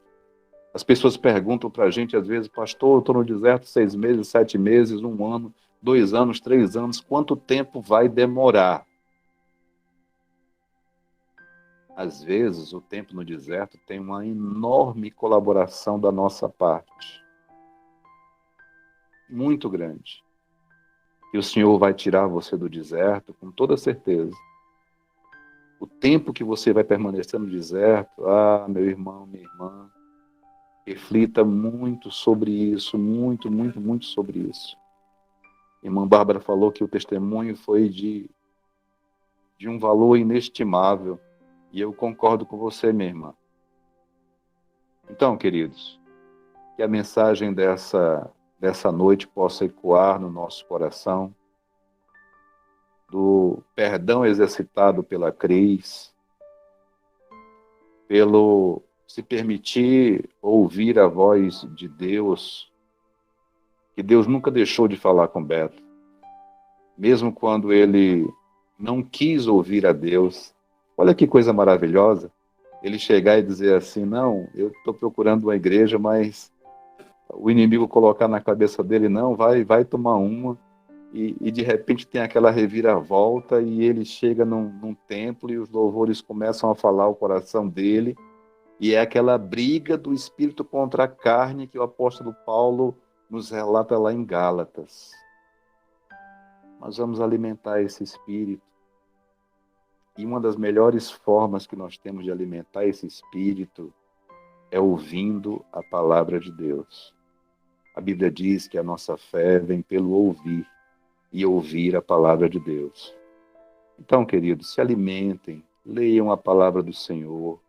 As pessoas perguntam para a gente, às vezes, pastor, eu estou no deserto 6 meses, 7 meses, 1 ano, 2 anos, 3 anos, quanto tempo vai demorar? Às vezes, o tempo no deserto tem uma enorme colaboração da nossa parte. Muito grande. E o Senhor vai tirar você do deserto com toda certeza. O tempo que você vai permanecer no deserto, meu irmão, minha irmã, reflita muito sobre isso, muito, muito, muito sobre isso. A irmã Bárbara falou que o testemunho foi de um valor inestimável. E eu concordo com você, minha irmã. Então, queridos, que a mensagem dessa noite possa ecoar no nosso coração, do perdão exercitado pela Cris, pelo se permitir ouvir a voz de Deus, que Deus nunca deixou de falar com Beto. Mesmo quando ele não quis ouvir a Deus. Olha que coisa maravilhosa, ele chegar e dizer assim, não, eu estou procurando uma igreja, mas o inimigo colocar na cabeça dele, não, vai tomar uma, e de repente tem aquela reviravolta, e ele chega num templo, e os louvores começam a falar o coração dele, e é aquela briga do espírito contra a carne que o apóstolo Paulo nos relata lá em Gálatas. Nós vamos alimentar esse espírito. E uma das melhores formas que nós temos de alimentar esse espírito é ouvindo a palavra de Deus. A Bíblia diz que a nossa fé vem pelo ouvir, e ouvir a palavra de Deus. Então, queridos, se alimentem, leiam a palavra do Senhor.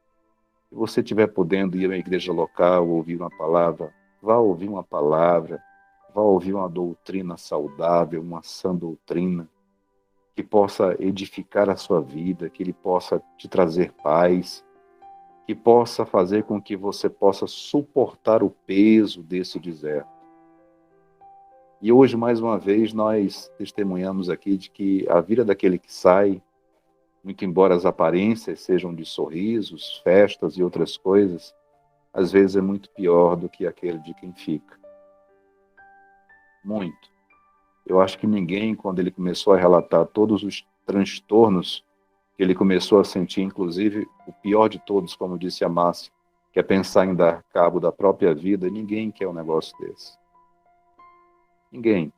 Se você estiver podendo ir à igreja local, ouvir uma palavra, vá ouvir uma palavra, vá ouvir uma doutrina saudável, uma sã doutrina, que possa edificar a sua vida, que ele possa te trazer paz, que possa fazer com que você possa suportar o peso desse deserto. E hoje, mais uma vez, nós testemunhamos aqui de que a vida daquele que sai, muito embora as aparências sejam de sorrisos, festas e outras coisas, às vezes é muito pior do que aquele de quem fica. Muito. Eu acho que ninguém, quando ele começou a relatar todos os transtornos que ele começou a sentir, inclusive o pior de todos, como disse a Márcia, que é pensar em dar cabo da própria vida, ninguém quer um negócio desse. Ninguém.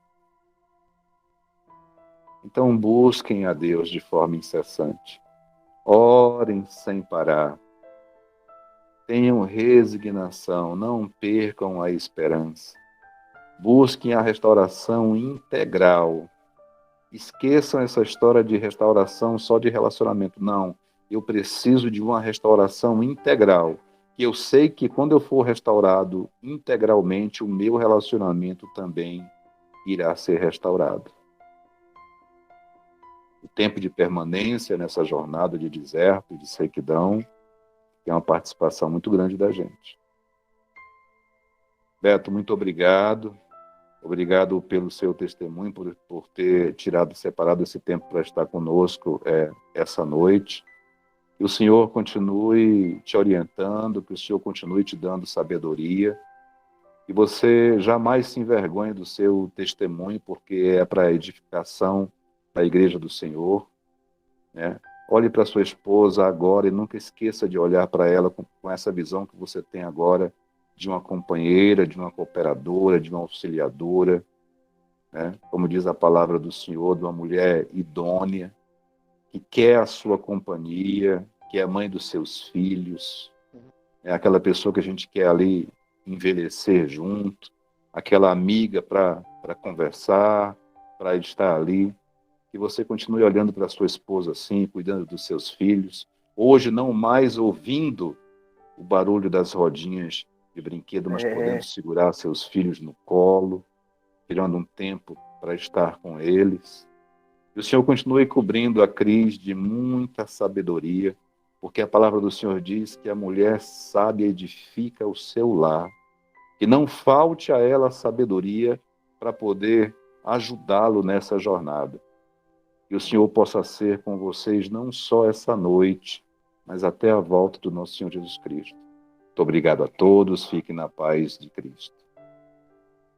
Então busquem a Deus de forma incessante. Orem sem parar. Tenham resignação, não percam a esperança. Busquem a restauração integral. Esqueçam essa história de restauração só de relacionamento. Não, eu preciso de uma restauração integral. Que eu sei que quando eu for restaurado integralmente, o meu relacionamento também irá ser restaurado. O tempo de permanência nessa jornada de deserto, de sequidão, tem uma participação muito grande da gente. Beto, muito obrigado. Obrigado pelo seu testemunho, por ter separado esse tempo para estar conosco essa noite. Que o Senhor continue te orientando, que o Senhor continue te dando sabedoria. Que você jamais se envergonhe do seu testemunho, porque é para a edificação da igreja do Senhor, né? Olhe para sua esposa agora e nunca esqueça de olhar para ela com essa visão que você tem agora de uma companheira, de uma cooperadora, de uma auxiliadora, né? Como diz a palavra do Senhor, de uma mulher idônea, que quer a sua companhia, que é mãe dos seus filhos, é aquela pessoa que a gente quer ali envelhecer junto, aquela amiga para conversar, para estar ali. Que você continue olhando para sua esposa assim, cuidando dos seus filhos. Hoje não mais ouvindo o barulho das rodinhas de brinquedo, mas podendo segurar seus filhos no colo, tirando um tempo para estar com eles. Que o Senhor continue cobrindo a Cris de muita sabedoria, porque a palavra do Senhor diz que a mulher sábia edifica o seu lar, que não falte a ela sabedoria para poder ajudá-lo nessa jornada. Que o Senhor possa ser com vocês não só essa noite, mas até a volta do nosso Senhor Jesus Cristo. Muito obrigado a todos, fiquem na paz de Cristo.